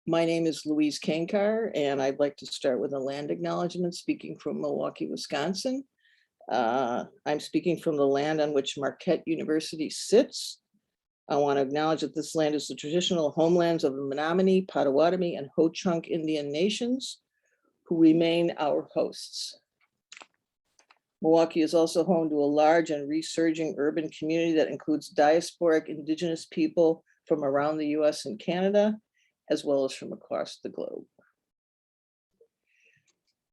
My name is Louise Cainkar, and I'd like to start with a land acknowledgement, speaking from Milwaukee, Wisconsin. I'm speaking from the land on which Marquette University sits. I want to acknowledge that this land is the traditional homelands of the Menominee, Potawatomi, and Ho-Chunk Indian nations, who remain our hosts. Milwaukee is also home to a large and resurging urban community that includes diasporic Indigenous people from around the US and Canada, as well as from across the globe.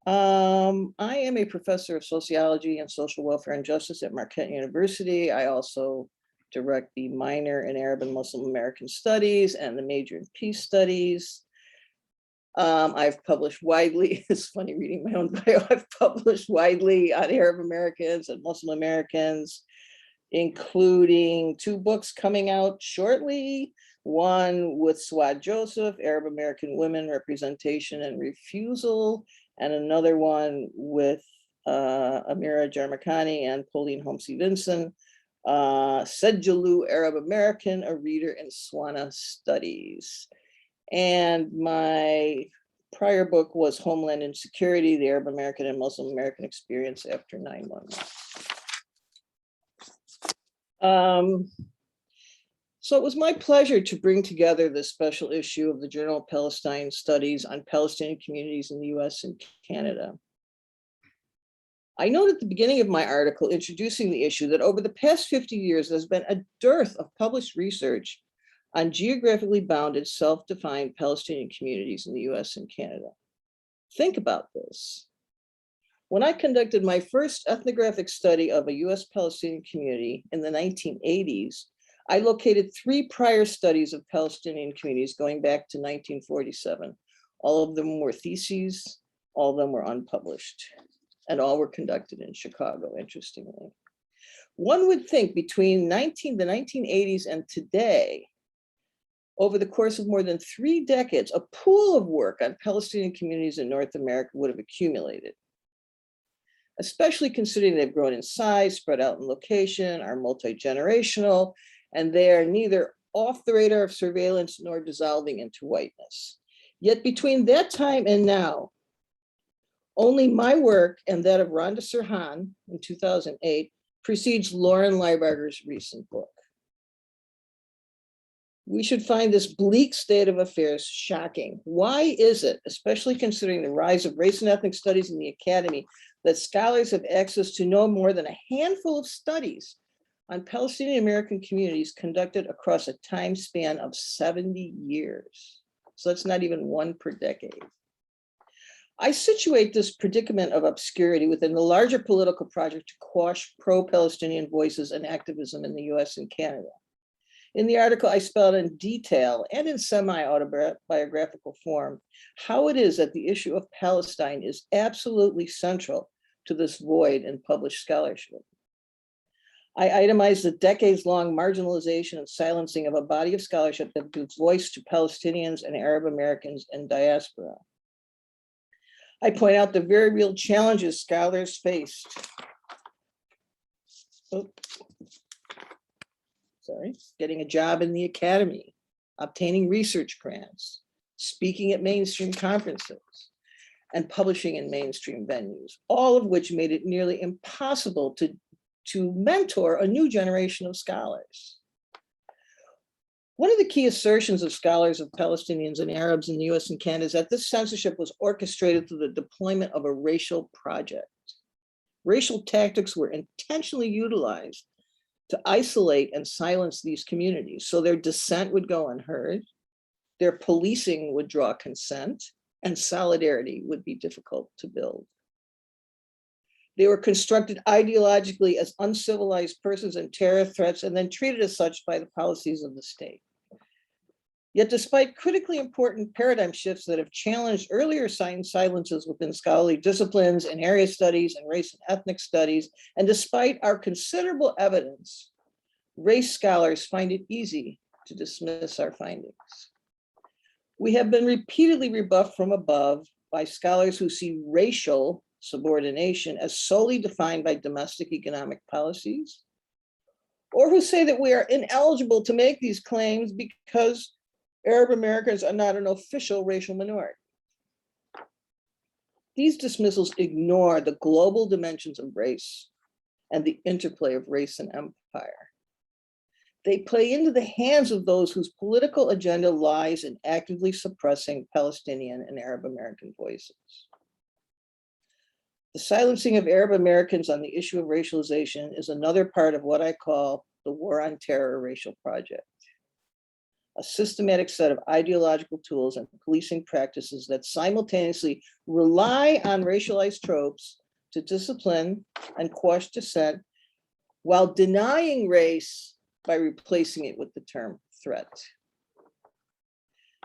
I am a professor of sociology and social welfare and justice at Marquette University. I also direct the minor in Arab and Muslim American studies and the major in peace studies. I've published widely, it's funny reading my own bio, I've published widely on Arab Americans and Muslim Americans, including 2 books coming out shortly. One with Swad Joseph, Arab American Women, Representation and Refusal, and another one with Amira Jarmakani and Pauline Homsey Vinson, Sedjalu Arab American, a reader in Swana Studies. And my prior book was Homeland Insecurity, the Arab American and Muslim American Experience After 9/11. So it was my pleasure to bring together this special issue of the Journal of Palestine Studies on Palestinian communities in the US and Canada. I note at the beginning of my article introducing the issue that over the past 50 years, there's been a dearth of published research on geographically bounded, self-defined Palestinian communities in the US and Canada. Think about this. When I conducted my first ethnographic study of a US Palestinian community in the 1980s, I located 3 prior studies of Palestinian communities going back to 1947. All of them were theses, all of them were unpublished, and all were conducted in Chicago, interestingly. One would think between the 1980s and today, over the course of more than 3 decades, a pool of work on Palestinian communities in North America would have accumulated, especially considering they've grown in size, spread out in location, are multi-generational, and they are neither off the radar of surveillance nor dissolving into whiteness. Yet between that time and now, only my work and that of Rhonda Sirhan in 2008 precedes Loren Lyberger's recent book. We should find this bleak state of affairs shocking. Why is it, especially considering the rise of race and ethnic studies in the academy, that scholars have access to no more than a handful of studies on Palestinian American communities conducted across a time span of 70 years? So that's not even 1 per decade. I situate this predicament of obscurity within the larger political project to quash pro-Palestinian voices and activism in the US and Canada. In the article, I spelled in detail and in semi-autobiographical form how it is that the issue of Palestine is absolutely central to this void in published scholarship. I itemized the decades-long marginalization and silencing of a body of scholarship that gives voice to Palestinians and Arab Americans in diaspora. I point out the very real challenges scholars faced. Getting a job in the academy, obtaining research grants, speaking at mainstream conferences, and publishing in mainstream venues, all of which made it nearly impossible to mentor a new generation of scholars. One of the key assertions of scholars of Palestinians and Arabs in the US and Canada is that this censorship was orchestrated through the deployment of a racial project. Racial tactics were intentionally utilized to isolate and silence these communities, so their dissent would go unheard, their policing would draw consent, and solidarity would be difficult to build. They were constructed ideologically as uncivilized persons and terror threats, and then treated as such by the policies of the state. Yet despite critically important paradigm shifts that have challenged earlier silences within scholarly disciplines and area studies and race and ethnic studies, and despite our considerable evidence, race scholars find it easy to dismiss our findings. We have been repeatedly rebuffed from above by scholars who see racial subordination as solely defined by domestic economic policies, or who say that we are ineligible to make these claims because Arab Americans are not an official racial minority. These dismissals ignore the global dimensions of race and the interplay of race and empire. They play into the hands of those whose political agenda lies in actively suppressing Palestinian and Arab American voices. The silencing of Arab Americans on the issue of racialization is another part of what I call the War on Terror racial project, a systematic set of ideological tools and policing practices that simultaneously rely on racialized tropes to discipline and quash dissent while denying race by replacing it with the term threat.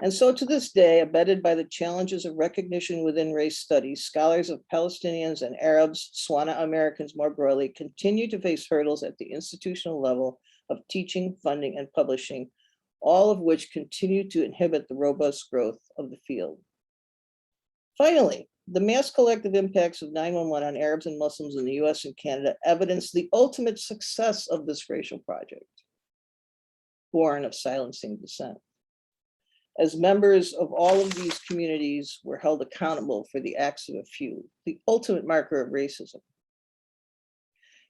And so to this day, abetted by the challenges of recognition within race studies, scholars of Palestinians and Arabs, Swana Americans more broadly, continue to face hurdles at the institutional level of teaching, funding, and publishing, all of which continue to inhibit the robust growth of the field. Finally, the mass collective impacts of 9/11 on Arabs and Muslims in the US and Canada evidence the ultimate success of this racial project, born of silencing dissent. As members of all of these communities were held accountable for the acts of a few, the ultimate marker of racism.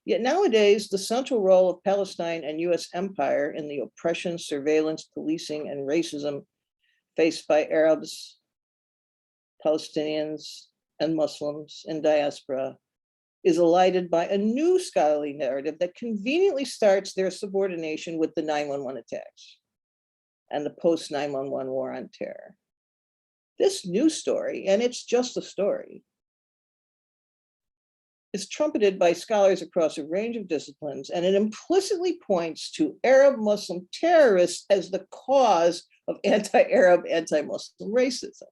Yet nowadays, the central role of Palestine and US empire in the oppression, surveillance, policing, and racism faced by Arabs, Palestinians, and Muslims in diaspora is elided by a new scholarly narrative that conveniently starts their subordination with the 9/11 attacks and the post-9/11 war on terror. This new story, and it's just a story, is trumpeted by scholars across a range of disciplines, and it implicitly points to Arab Muslim terrorists as the cause of anti-Arab, anti-Muslim racism.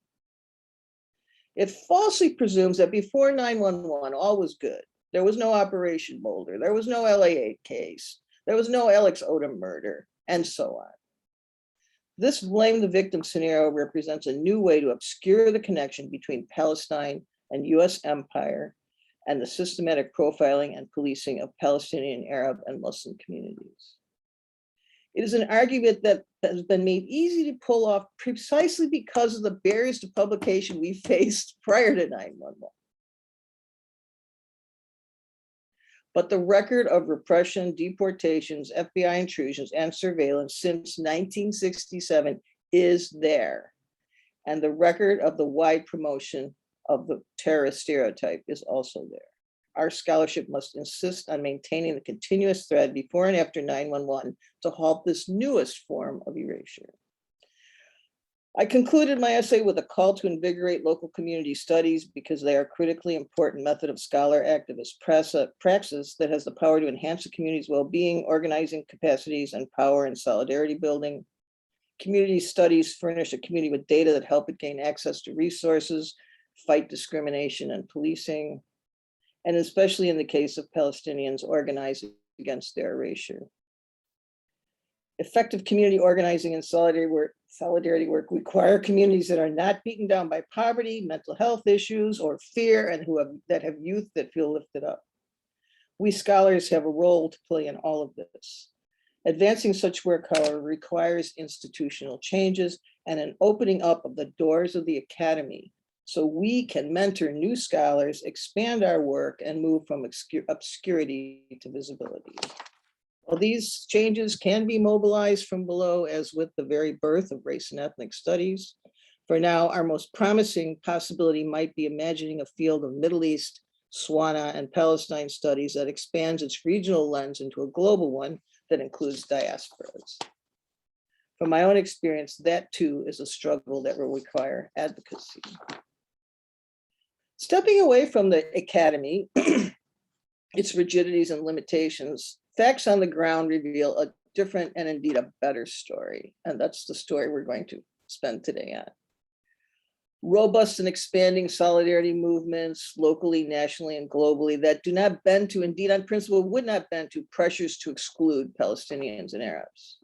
It falsely presumes that before 9/11, all was good. There was no Operation Boulder, there was no LA8 case, there was no Alex Odom murder, and so on. This blame the victim scenario represents a new way to obscure the connection between Palestine and US empire and the systematic profiling and policing of Palestinian, Arab, and Muslim communities. It is an argument that has been made easy to pull off precisely because of the barriers to publication we faced prior to 9/11. But the record of repression, deportations, FBI intrusions, and surveillance since 1967 is there. And the record of the wide promotion of the terrorist stereotype is also there. Our scholarship must insist on maintaining the continuous thread before and after 9/11 to halt this newest form of erasure. I concluded my essay with a call to invigorate local community studies because they are a critically important method of scholar activist praxis that has the power to enhance the community's well-being, organizing capacities, and power and solidarity building. Community studies furnish a community with data that help it gain access to resources, fight discrimination and policing, and especially in the case of Palestinians organizing against their erasure. Effective community organizing and solidarity work require communities that are not beaten down by poverty, mental health issues, or fear, and that have youth that feel lifted up. We scholars have a role to play in all of this. Advancing such work, however, requires institutional changes and an opening up of the doors of the academy so we can mentor new scholars, expand our work, and move from obscurity to visibility. While these changes can be mobilized from below, as with the very birth of race and ethnic studies, for now, our most promising possibility might be imagining a field of Middle East, Swana, and Palestine studies that expands its regional lens into a global one that includes diasporas. From my own experience, that too is a struggle that will require advocacy. Stepping away from the academy, its rigidities and limitations, facts on the ground reveal a different and indeed a better story. And that's the story we're going to spend today on. Robust and expanding solidarity movements locally, nationally, and globally that do not bend to, indeed on principle, would not bend to pressures to exclude Palestinians and Arabs.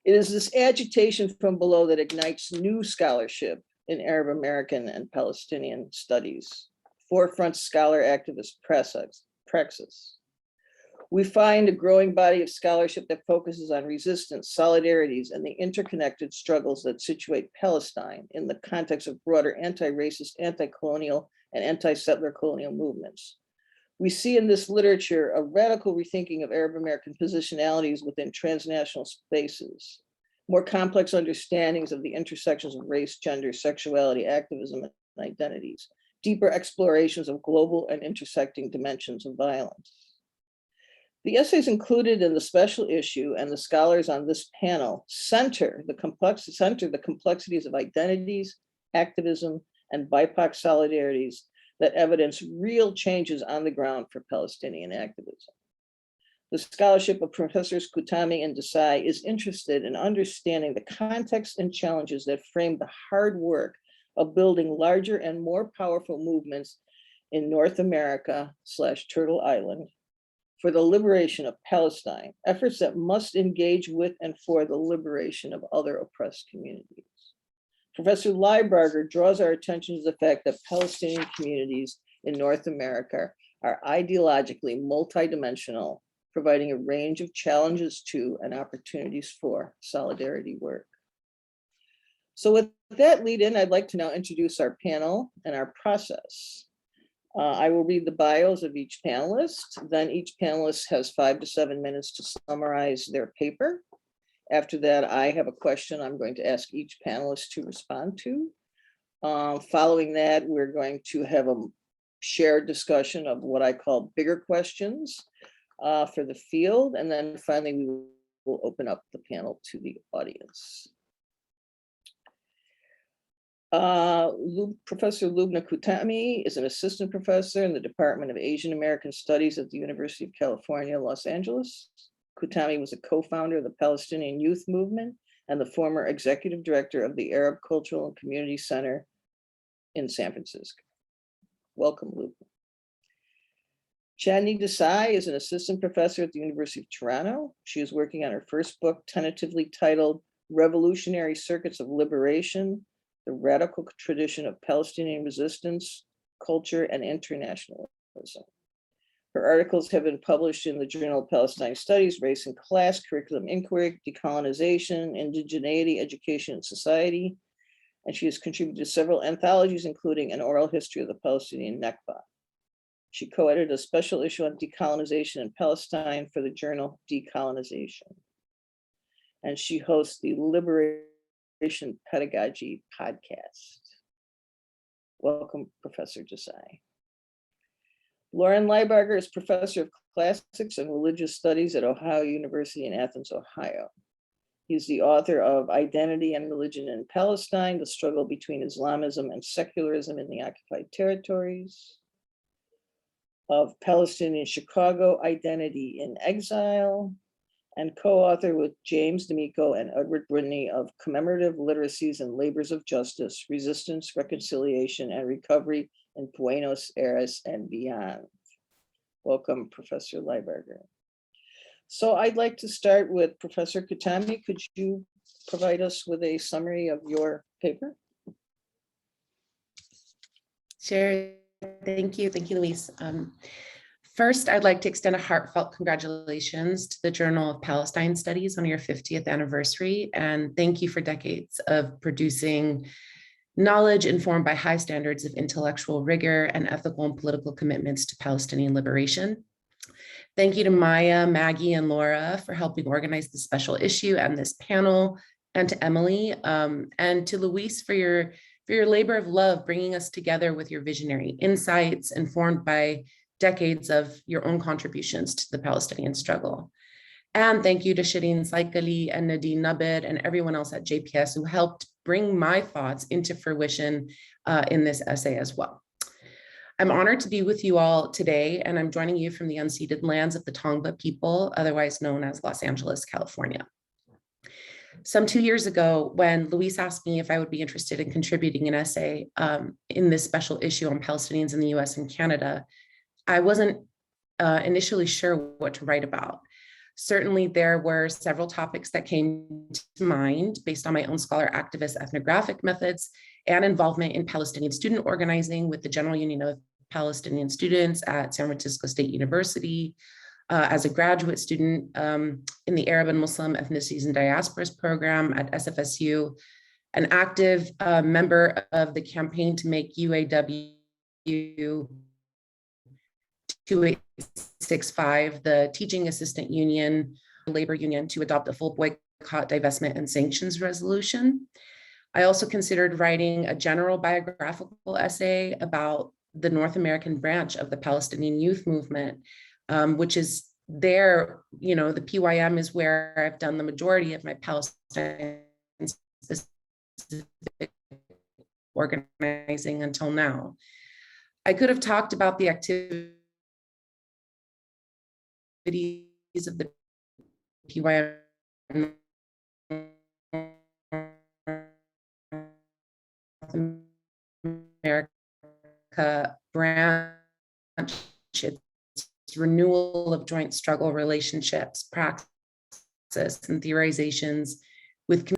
It is this agitation from below that ignites new scholarship in Arab American and Palestinian studies, forefront scholar activist praxis. We find a growing body of scholarship that focuses on resistance, solidarities, and the interconnected struggles that situate Palestine in the context of broader anti-racist, anti-colonial, and anti-settler colonial movements. We see in this literature a radical rethinking of Arab American positionalities within transnational spaces, more complex understandings of the intersections of race, gender, sexuality, activism, and identities, deeper explorations of global and intersecting dimensions of violence. The essays included in the special issue and the scholars on this panel center the complexities of identities, activism, and BIPOC solidarities that evidence real changes on the ground for Palestinian activism. The scholarship of Professors Qutami and Desai is interested in understanding the context and challenges that frame the hard work of building larger and more powerful movements in North America / Turtle Island for the liberation of Palestine, efforts that must engage with and for the liberation of other oppressed communities. Professor Lyberger draws our attention to the fact that Palestinian communities in North America are ideologically multidimensional, providing a range of challenges to and opportunities for solidarity work. So with that lead in, I'd like to now introduce our panel and our process. I will read the bios of each panelist, then each panelist has 5 to 7 minutes to summarize their paper. After that, I have a question I'm going to ask each panelist to respond to. Following that, we're going to have a shared discussion of what I call bigger questions for the field. And then finally, we will open up the panel to the audience. Professor Lubna Coutami is an assistant professor in the Department of Asian American Studies at the University of California, Los Angeles. Coutami was a co-founder of the Palestinian Youth Movement and the former executive director of the Arab Cultural and Community Center in San Francisco. Welcome, Lubna. Chadney Desai is an assistant professor at the University of Toronto. She is working on her first book, tentatively titled Revolutionary Circuits of Liberation, the Radical Tradition of Palestinian Resistance, Culture, and Internationalism. Her articles have been published in the Journal of Palestine Studies, Race and Class, Curriculum Inquiry, Decolonization, Indigeneity, Education, and Society. And she has contributed to several anthologies, including An Oral History of the Palestinian Nakba. She co-edited a special issue on decolonization in Palestine for the journal Decolonization. And she hosts the Liberation Pedagogy podcast. Welcome, Professor Desai. Loren Lyberger is professor of classics and religious studies at Ohio University in Athens, Ohio. He's the author of Identity and Religion in Palestine, the Struggle Between Islamism and Secularism in the Occupied Territories, of Palestinian Chicago, Identity in Exile, and co-author with James D'Amico and Edward Brittany of Commemorative Literacies and Labors of Justice, Resistance, Reconciliation, and Recovery in Buenos Aires and Beyond. Welcome, Professor Lyberger. So I'd like to start with Professor Qutami. Could you provide us with a summary of your paper? Sure, thank you, Louise. First, I'd like to extend a heartfelt congratulations to the Journal of Palestine Studies on your 50th anniversary, and thank you for decades of producing knowledge informed by high standards of intellectual rigor and ethical and political commitments to Palestinian liberation. Thank you to Maya, Maggie, and Laura for helping organize the special issue and this panel, and to Emily, and to Louise for your labor of love, bringing us together with your visionary insights informed by decades of your own contributions to the Palestinian struggle. And thank you to Shireen Saikali and Nadine Nabed and everyone else at JPS who helped bring my thoughts into fruition in this essay as well. I'm honored to be with you all today, and I'm joining you from the unceded lands of the Tongva people, otherwise known as Los Angeles, California. Some 2 years ago, when Louise asked me if I would be interested in contributing an essay in this special issue on Palestinians in the US and Canada, I wasn't initially sure what to write about. Certainly, there were several topics that came to mind based on my own scholar activist ethnographic methods and involvement in Palestinian student organizing with the General Union of Palestinian Students at San Francisco State University, as a graduate student in the Arab and Muslim Ethnicities and Diasporas program at SFSU, an active member of the campaign to make UAW 2865 the teaching assistant union, labor union, to adopt a full boycott, divestment, and sanctions resolution. I also considered writing a general biographical essay about the North American branch of the Palestinian youth movement, which is there, you know, the PYM is where I've done the majority of my Palestinian specific organizing until now. I could have talked about the activities of the PYM America branch, its renewal of joint struggle relationships, praxis, and theorizations.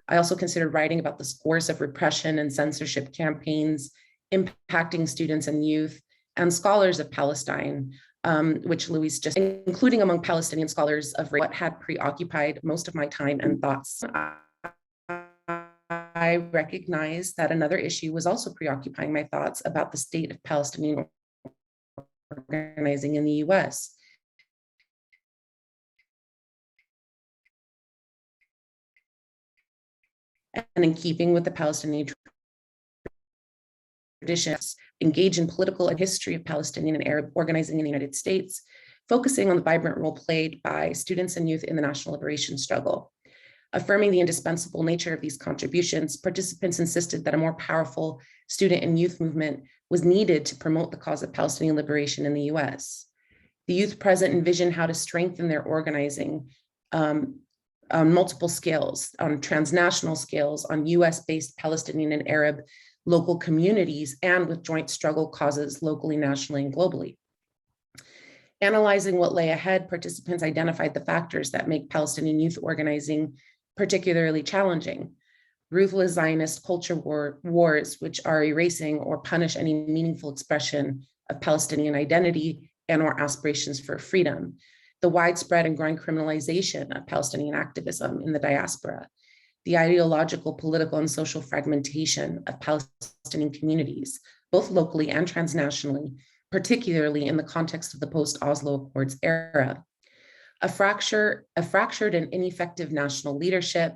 I also considered writing about the scores of repression and censorship campaigns impacting students and youth and scholars of Palestine, which Louise just, including among Palestinian scholars of what had preoccupied most of my time and thoughts. I recognized that another issue was also preoccupying my thoughts about the state of Palestinian organizing in the US. And in keeping with the Palestinian traditions, engage in political and history of Palestinian and Arab organizing in the United States, focusing on the vibrant role played by students and youth in the national liberation struggle. Affirming the indispensable nature of these contributions, participants insisted that a more powerful student and youth movement was needed to promote the cause of Palestinian liberation in the US. The youth present envisioned how to strengthen their organizing on multiple scales, on transnational scales, on US-based Palestinian and Arab local communities, and with joint struggle causes locally, nationally, and globally. Analyzing what lay ahead, participants identified the factors that make Palestinian youth organizing particularly challenging: ruthless Zionist culture wars, which are erasing or punish any meaningful expression of Palestinian identity and or aspirations for freedom; the widespread and growing criminalization of Palestinian activism in the diaspora; the ideological, political, and social fragmentation of Palestinian communities, both locally and transnationally, particularly in the context of the post-Oslo Accords era; a fractured and ineffective national leadership,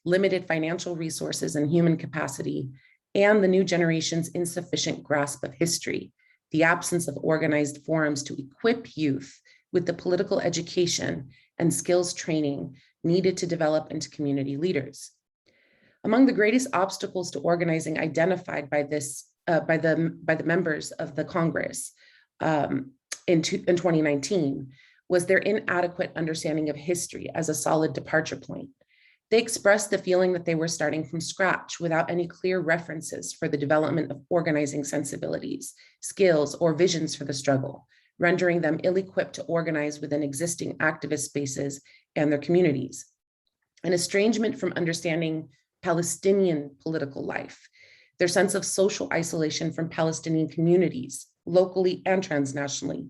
limited financial resources and human capacity, and the new generation's insufficient grasp of history, the absence of organized forums to equip youth with the political education and skills training needed to develop into community leaders. Among the greatest obstacles to organizing identified by the members of the Congress in 2019 was their inadequate understanding of history as a solid departure point. They expressed the feeling that they were starting from scratch without any clear references for the development of organizing sensibilities, skills, or visions for the struggle, rendering them ill-equipped to organize within existing activist spaces and their communities. An estrangement from understanding Palestinian political life, their sense of social isolation from Palestinian communities, locally and transnationally,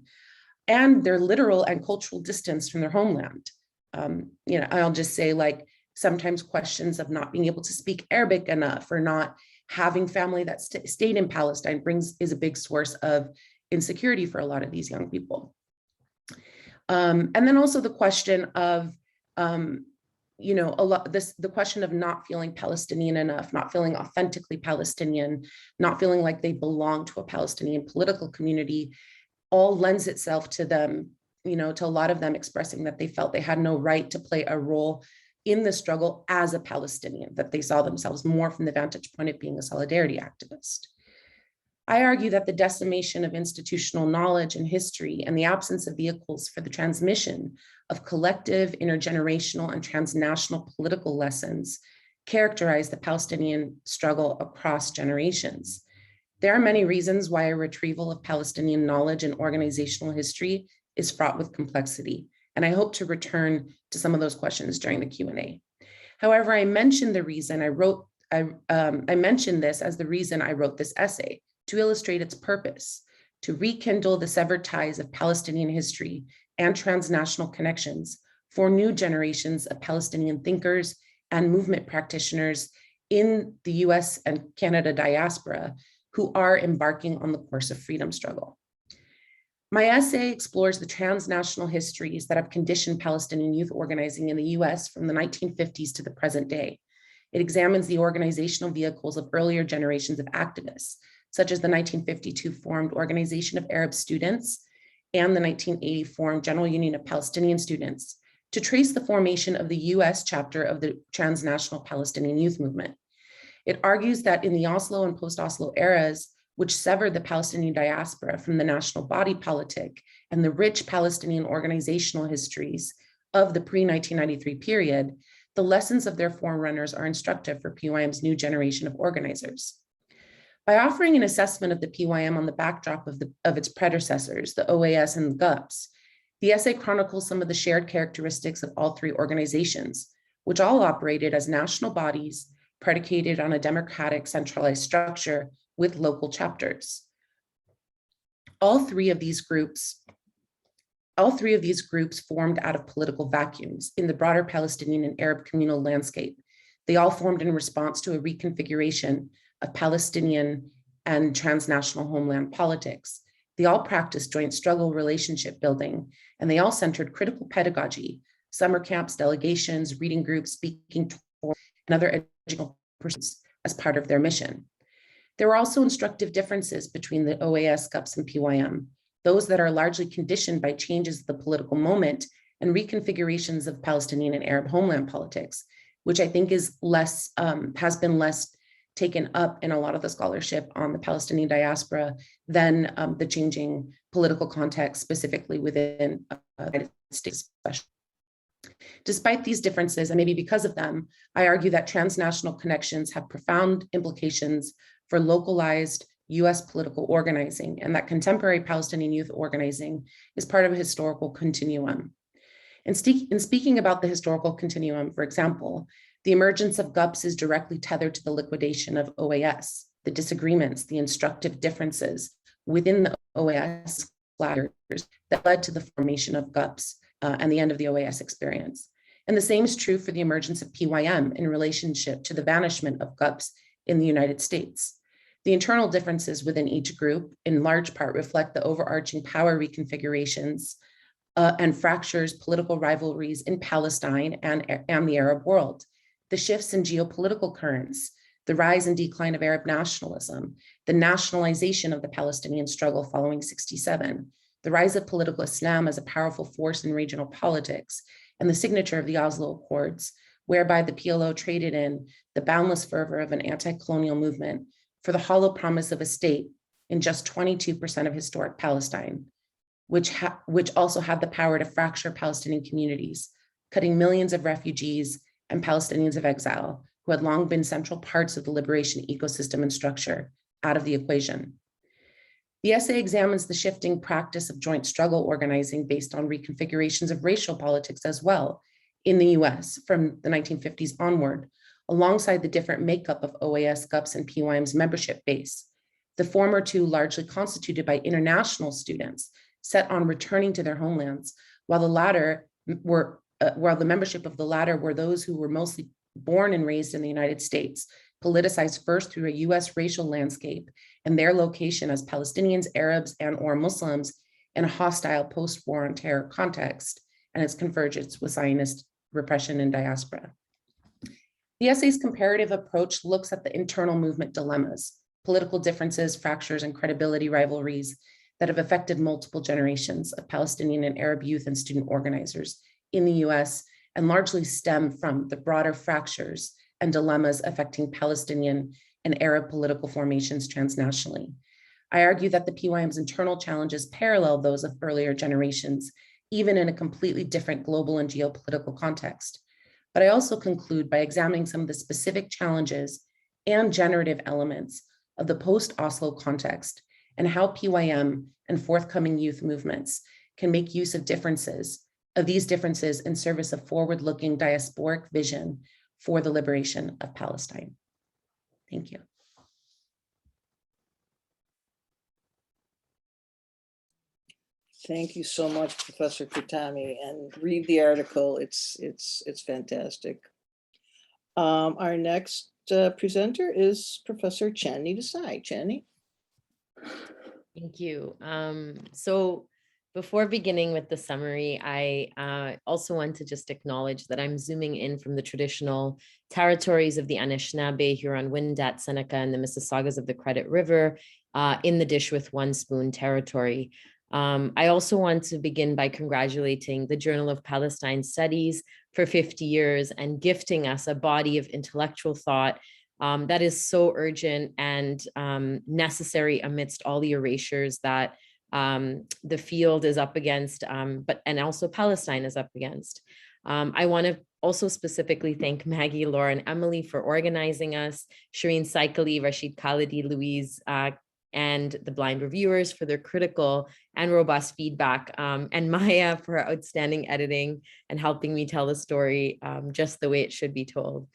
and their literal and cultural distance from their homeland. I'll just say, like, sometimes questions of not being able to speak Arabic enough or not having family that stayed in Palestine is a big source of insecurity for a lot of these young people. And then also the question of, the question of not feeling Palestinian enough, not feeling authentically Palestinian, not feeling like they belong to a Palestinian political community, all lends itself to them, to a lot of them expressing that they felt they had no right to play a role in the struggle as a Palestinian, that they saw themselves more from the vantage point of being a solidarity activist. I argue that the decimation of institutional knowledge and history and the absence of vehicles for the transmission of collective, intergenerational, and transnational political lessons characterize the Palestinian struggle across generations. There are many reasons why a retrieval of Palestinian knowledge and organizational history is fraught with complexity, and I hope to return to some of those questions during the Q&A. However, I mentioned this as the reason I wrote this essay, to illustrate its purpose, to rekindle the severed ties of Palestinian history and transnational connections for new generations of Palestinian thinkers and movement practitioners in the US and Canada diaspora who are embarking on the course of freedom struggle. My essay explores the transnational histories that have conditioned Palestinian youth organizing in the US from the 1950s to the present day. It examines the organizational vehicles of earlier generations of activists, such as the 1952 formed Organization of Arab Students and the 1980 formed General Union of Palestinian Students, to trace the formation of the US chapter of the transnational Palestinian youth movement. It argues that in the Oslo and post-Oslo eras, which severed the Palestinian diaspora from the national body politic and the rich Palestinian organizational histories of the pre-1993 period, the lessons of their forerunners are instructive for PYM's new generation of organizers. By offering an assessment of the PYM on the backdrop of its predecessors, the OAS and the GUPS, the essay chronicles some of the shared characteristics of all three organizations, which all operated as national bodies predicated on a democratic centralized structure with local chapters. All three of these groups formed out of political vacuums in the broader Palestinian and Arab communal landscape. They all formed in response to a reconfiguration of Palestinian and transnational homeland politics. They all practiced joint struggle relationship building, and they all centered critical pedagogy, summer camps, delegations, reading groups, speaking tours, and other educational pursuits as part of their mission. There were also instructive differences between the OAS, GUPS, and PYM, those that are largely conditioned by changes of the political moment and reconfigurations of Palestinian and Arab homeland politics, which I think is less, has been less taken up in a lot of the scholarship on the Palestinian diaspora than the changing political context, specifically within the United States. Despite these differences, and maybe because of them, I argue that transnational connections have profound implications for localized US political organizing, and that contemporary Palestinian youth organizing is part of a historical continuum. In speaking about the historical continuum, for example, the emergence of GUPS is directly tethered to the liquidation of OAS, the disagreements, the instructive differences within the OAS that led to the formation of GUPS and the end of the OAS experience. And the same is true for the emergence of PYM in relationship to the vanishment of GUPS in the United States. The internal differences within each group in large part reflect the overarching power reconfigurations and fractures, political rivalries in Palestine and the Arab world, the shifts in geopolitical currents, the rise and decline of Arab nationalism, the nationalization of the Palestinian struggle following '67, the rise of political Islam as a powerful force in regional politics, and the signature of the Oslo Accords, whereby the PLO traded in the boundless fervor of an anti-colonial movement for the hollow promise of a state in just 22% of historic Palestine, which also had the power to fracture Palestinian communities, cutting millions of refugees and Palestinians of exile, who had long been central parts of the liberation ecosystem and structure, out of the equation. The essay examines the shifting practice of joint struggle organizing based on reconfigurations of racial politics as well in the US from the 1950s onward, alongside the different makeup of OAS, GUPS, and PYM's membership base. The former two largely constituted by international students set on returning to their homelands, while the membership of the latter were those who were mostly born and raised in the United States, politicized first through a US racial landscape and their location as Palestinians, Arabs, and/or Muslims in a hostile post-war on terror context and its convergence with Zionist repression and diaspora. The essay's comparative approach looks at the internal movement dilemmas, political differences, fractures, and credibility rivalries that have affected multiple generations of Palestinian and Arab youth and student organizers in the US and largely stem from the broader fractures and dilemmas affecting Palestinian and Arab political formations transnationally. I argue that the PYM's internal challenges parallel those of earlier generations, even in a completely different global and geopolitical context. But I also conclude by examining some of the specific challenges and generative elements of the post-Oslo context and how PYM and forthcoming youth movements can make use of these differences in service of forward-looking diasporic vision for the liberation of Palestine. Thank you. Thank you so much, Professor Qutami, and read the article. It's fantastic. Our next presenter is Professor Chadney Desai. Chadney. Thank you. So before beginning with the summary, I also want to just acknowledge that I'm zooming in from the traditional territories of the Anishinaabe, Huron-Wendat, Seneca, and the Mississaugas of the Credit River in the Dish with One Spoon territory. I also want to begin by congratulating the Journal of Palestine Studies for 50 years and gifting us a body of intellectual thought that is so urgent and necessary amidst all the erasures that the field is up against, and also Palestine is up against. I want to also specifically thank Maggie, Laura, and Emily for organizing us, Shireen Saikali, Rashid Khalidi, Louise, and the blind reviewers for their critical and robust feedback, and Maya for outstanding editing and helping me tell the story just the way it should be told.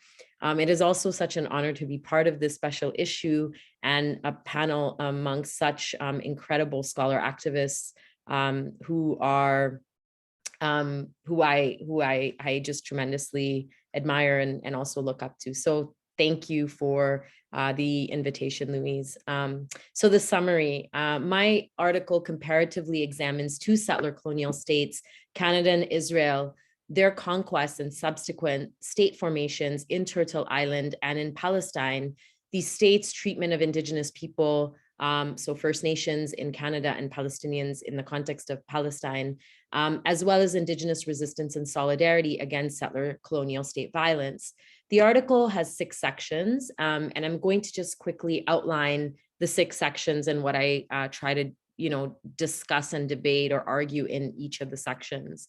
It is also such an honor to be part of this special issue and a panel amongst such incredible scholar activists who I just tremendously admire and also look up to. So thank you for the invitation, Louise. So the summary, my article comparatively examines two settler colonial states, Canada and Israel, their conquests and subsequent state formations in Turtle Island and in Palestine, these states' treatment of Indigenous people, so First Nations in Canada and Palestinians in the context of Palestine, as well as Indigenous resistance and solidarity against settler colonial state violence. The article has 6 sections, and I'm going to just quickly outline the 6 sections and what I try to, discuss and debate or argue in each of the sections.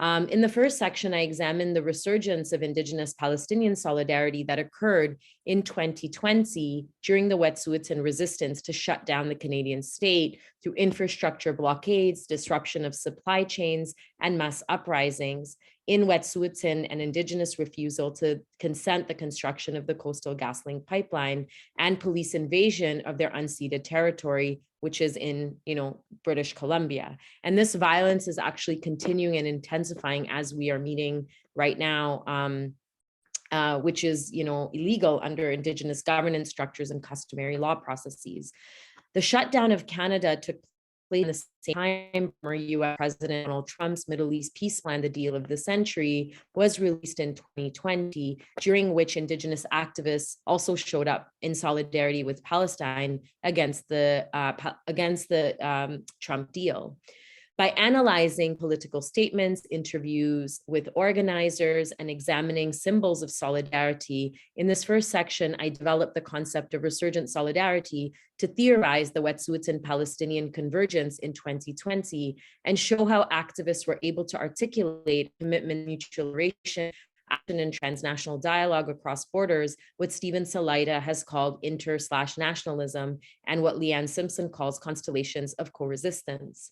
In the first section, I examined the resurgence of Indigenous Palestinian solidarity that occurred in 2020 during the Wet'suwet'en resistance to shut down the Canadian state through infrastructure blockades, disruption of supply chains, and mass uprisings. In Wet'suwet'en, an Indigenous refusal to consent the construction of the Coastal GasLink pipeline and police invasion of their unceded territory, which is in, British Columbia. And this violence is actually continuing and intensifying as we are meeting right now, which is, illegal under Indigenous governance structures and customary law processes. The shutdown of Canada took place at the same time former U.S. President Donald Trump's Middle East peace plan, the deal of the century, was released in 2020, during which Indigenous activists also showed up in solidarity with Palestine against the Trump deal. By analyzing political statements, interviews with organizers, and examining symbols of solidarity, in this first section, I developed the concept of resurgent solidarity to theorize the Wet'suwet'en Palestinian convergence in 2020 and show how activists were able to articulate commitment, mutual relation, action, and transnational dialogue across borders, what Stephen Salaita has called inter/nationalism, and what Leanne Simpson calls constellations of co-resistance.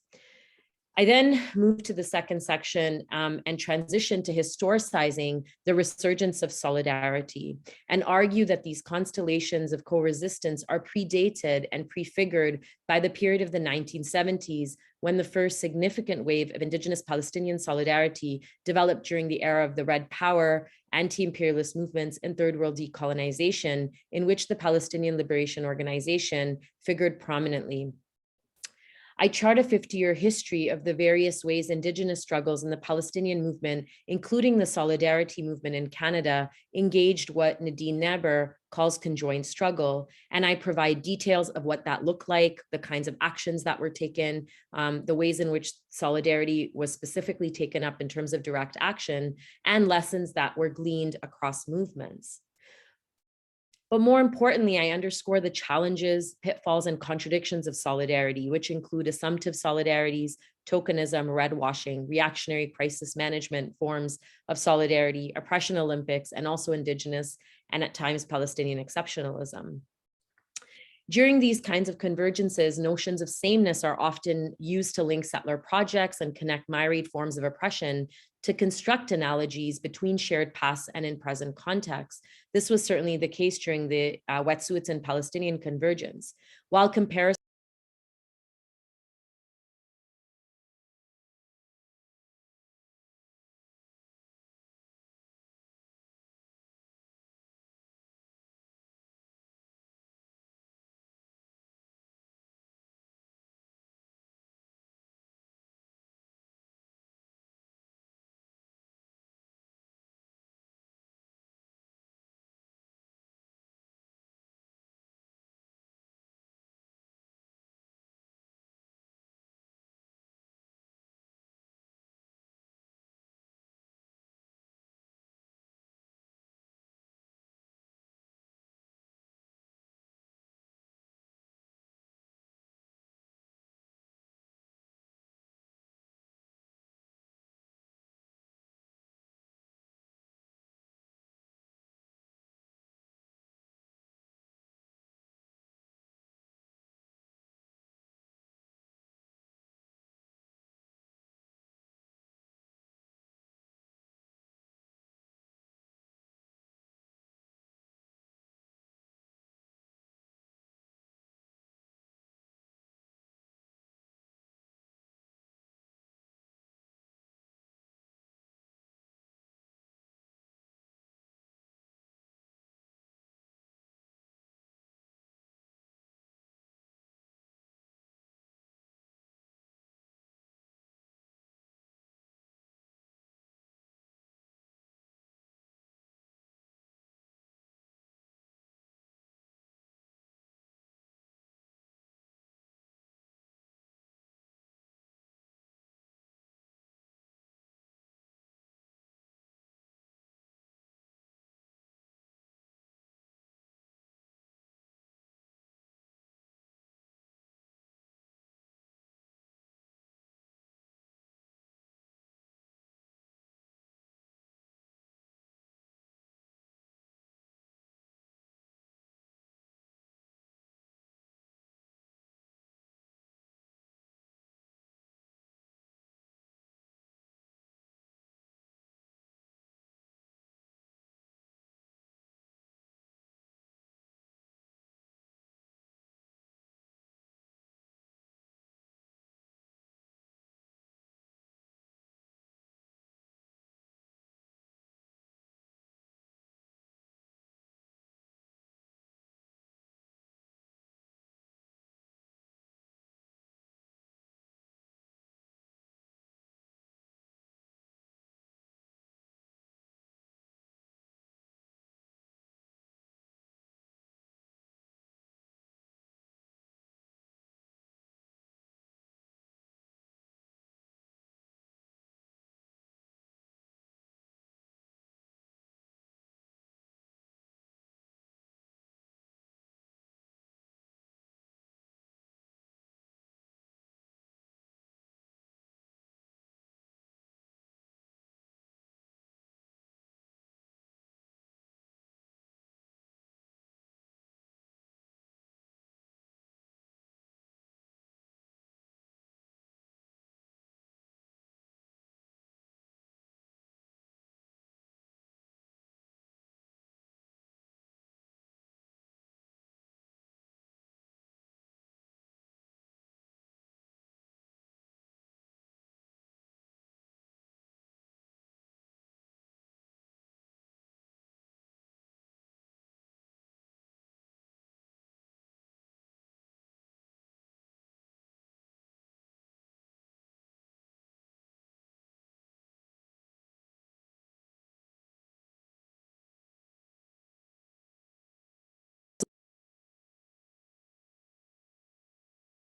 I then moved to the second section and transitioned to historicizing the resurgence of solidarity and argue that these constellations of co-resistance are predated and prefigured by the period of the 1970s, when the first significant wave of Indigenous Palestinian solidarity developed during the era of the Red Power, anti-imperialist movements, and Third World decolonization, in which the Palestinian Liberation Organization figured prominently. I chart a 50-year history of the various ways Indigenous struggles in the Palestinian movement, including the Solidarity movement in Canada, engaged what Nadine Neber calls conjoined struggle. And I provide details of what that looked like, the kinds of actions that were taken, the ways in which solidarity was specifically taken up in terms of direct action, and lessons that were gleaned across movements. But more importantly, I underscore the challenges, pitfalls, and contradictions of solidarity, which include assumptive solidarities, tokenism, red washing, reactionary crisis management forms of solidarity, oppression Olympics, and also Indigenous and at times Palestinian exceptionalism. During these kinds of convergences, notions of sameness are often used to link settler projects and connect myriad forms of oppression to construct analogies between shared past and in present contexts. This was certainly the case during the Wet'suwet'en Palestinian convergence. While comparison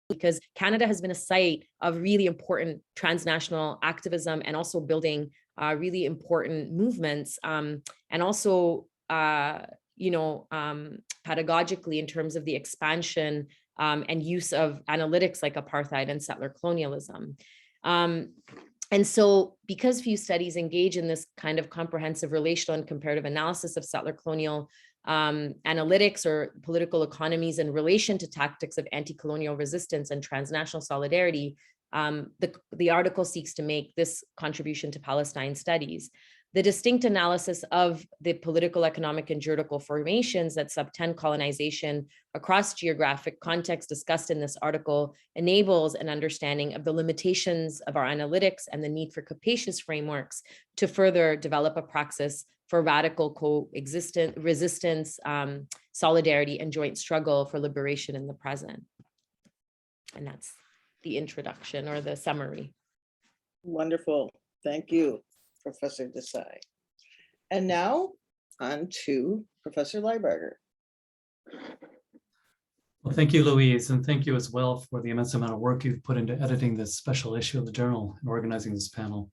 because Canada has been a site of really important transnational activism and also building really important movements, and also, pedagogically in terms of the expansion and use of analytics like apartheid and settler colonialism. And so because few studies engage in this kind of comprehensive relational and comparative analysis of settler colonial analytics or political economies in relation to tactics of anti-colonial resistance and transnational solidarity, the article seeks to make this contribution to Palestine studies. The distinct analysis of the political, economic, and juridical formations that subtend colonization across geographic context discussed in this article enables an understanding of the limitations of our analytics and the need for capacious frameworks to further develop a praxis for radical coexistence, resistance, solidarity, and joint struggle for liberation in the present. And that's the introduction or the summary. Wonderful. Thank you, Professor Desai. And now on to Professor Lyberger. Well, thank you, Louise, and thank you as well for the immense amount of work you've put into editing this special issue of the journal and organizing this panel.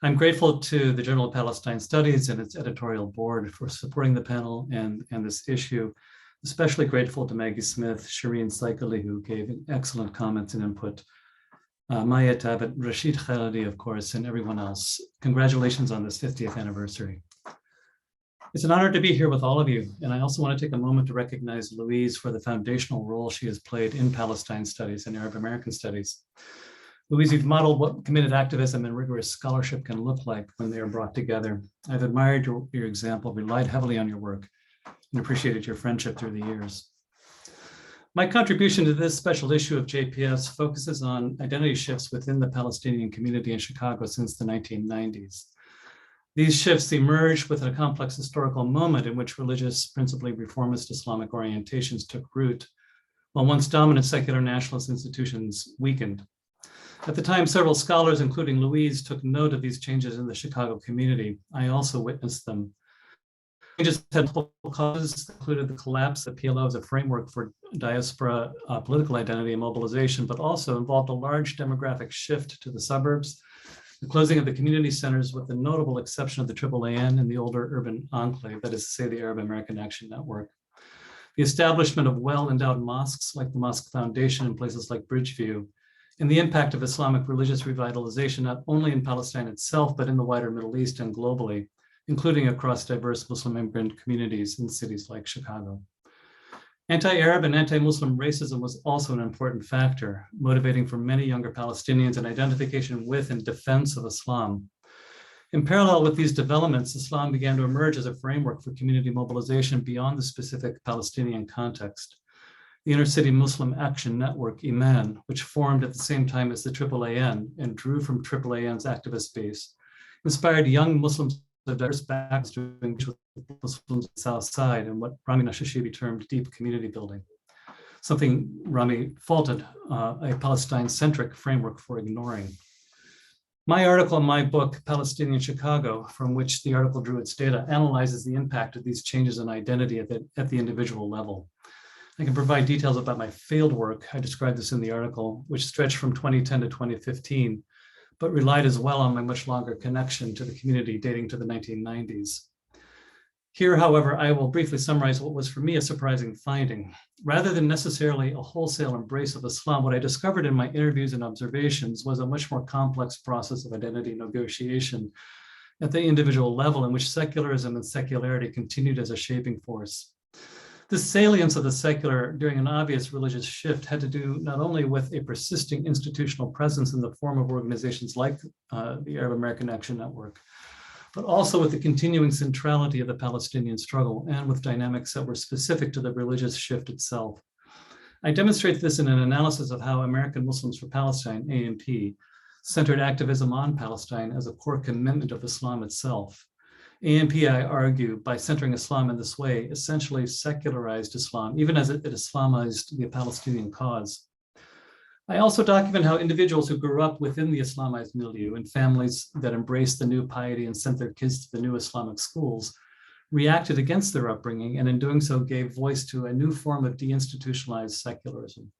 I'm grateful to the Journal of Palestine Studies and its editorial board for supporting the panel and this issue. Especially grateful to Maggie Smith, Shireen Saikali, who gave excellent comments and input. Maya Tabit, Rashid Khalidi, of course, and everyone else. Congratulations on this 50th anniversary. It's an honor to be here with all of you, and I also want to take a moment to recognize Louise for the foundational role she has played in Palestine studies and Arab American studies. Louise, you've modeled what committed activism and rigorous scholarship can look like when they are brought together. I've admired your example, relied heavily on your work, and appreciated your friendship through the years. My contribution to this special issue of JPS focuses on identity shifts within the Palestinian community in Chicago since the 1990s. These shifts emerged within a complex historical moment in which religious, principally reformist Islamic orientations took root, while once dominant secular nationalist institutions weakened. At the time, several scholars, including Louise, took note of these changes in the Chicago community. I also witnessed them. Changes had multiple causes, included the collapse of PLO as a framework for diaspora political identity and mobilization, but also involved a large demographic shift to the suburbs, the closing of the community centers with the notable exception of the AAAN and the older urban enclave, that is to say the Arab American Action Network. The establishment of well-endowed mosques like the Mosque Foundation in places like Bridgeview, and the impact of Islamic religious revitalization not only in Palestine itself, but in the wider Middle East and globally, including across diverse Muslim immigrant communities in cities like Chicago. Anti-Arab and anti-Muslim racism was also an important factor, motivating for many younger Palestinians an identification with and defense of Islam. In parallel with these developments, Islam began to emerge as a framework for community mobilization beyond the specific Palestinian context. The Inner City Muslim Action Network, IMAN, which formed at the same time as the AAAN and drew from AAAN's activist base, inspired young Muslims of diverse backgrounds to engage with Muslims on the South Side and what Rami Nashashibi termed deep community building, something Rami faulted a Palestine-centric framework for ignoring. My article in my book, Palestinian Chicago, from which the article drew its data, analyzes the impact of these changes in identity at the individual level. I can provide details about my field work. I described this in the article, which stretched from 2010 to 2015, but relied as well on my much longer connection to the community dating to the 1990s. Here, however, I will briefly summarize what was for me a surprising finding. Rather than necessarily a wholesale embrace of Islam, what I discovered in my interviews and observations was a much more complex process of identity negotiation at the individual level in which secularism and secularity continued as a shaping force. The salience of the secular during an obvious religious shift had to do not only with a persisting institutional presence in the form of organizations like the Arab American Action Network, but also with the continuing centrality of the Palestinian struggle and with dynamics that were specific to the religious shift itself. I demonstrate this in an analysis of how American Muslims for Palestine, AMP, centered activism on Palestine as a core commitment of Islam itself. AMP, I argue, by centering Islam in this way, essentially secularized Islam, even as it Islamized the Palestinian cause. I also document how individuals who grew up within the Islamized milieu in families that embraced the new piety and sent their kids to the new Islamic schools reacted against their upbringing, and in doing so gave voice to a new form of deinstitutionalized secularism.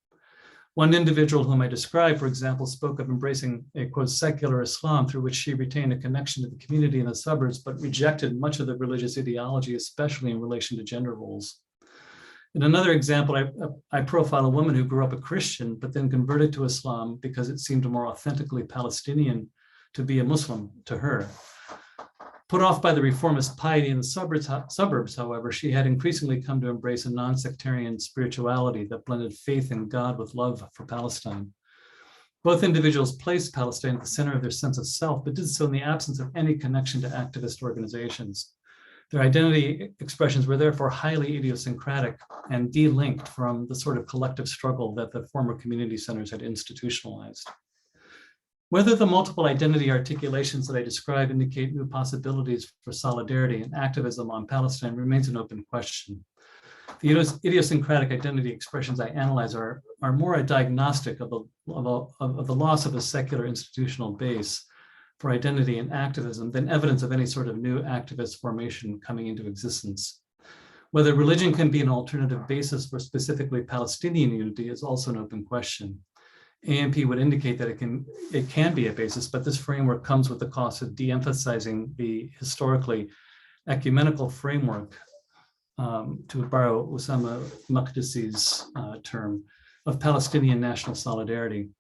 One individual whom I described, for example, spoke of embracing a, quote, secular Islam through which she retained a connection to the community in the suburbs, but rejected much of the religious ideology, especially in relation to gender roles. In another example, I profile a woman who grew up a Christian, but then converted to Islam because it seemed more authentically Palestinian to be a Muslim to her. Put off by the reformist piety in the suburbs, however, she had increasingly come to embrace a non-sectarian spirituality that blended faith in God with love for Palestine. Both individuals placed Palestine at the center of their sense of self, but did so in the absence of any connection to activist organizations. Their identity expressions were therefore highly idiosyncratic and de-linked from the sort of collective struggle that the former community centers had institutionalized. Whether the multiple identity articulations that I described indicate new possibilities for solidarity and activism on Palestine remains an open question. The idiosyncratic identity expressions I analyze are more a diagnostic of the loss of a secular institutional base for identity and activism than evidence of any sort of new activist formation coming into existence. Whether religion can be an alternative basis for specifically Palestinian unity is also an open question. AMP would indicate that it can be a basis, but this framework comes with the cost of de-emphasizing the historically ecumenical framework, to borrow Osama Maqdisi's term, of Palestinian national solidarity.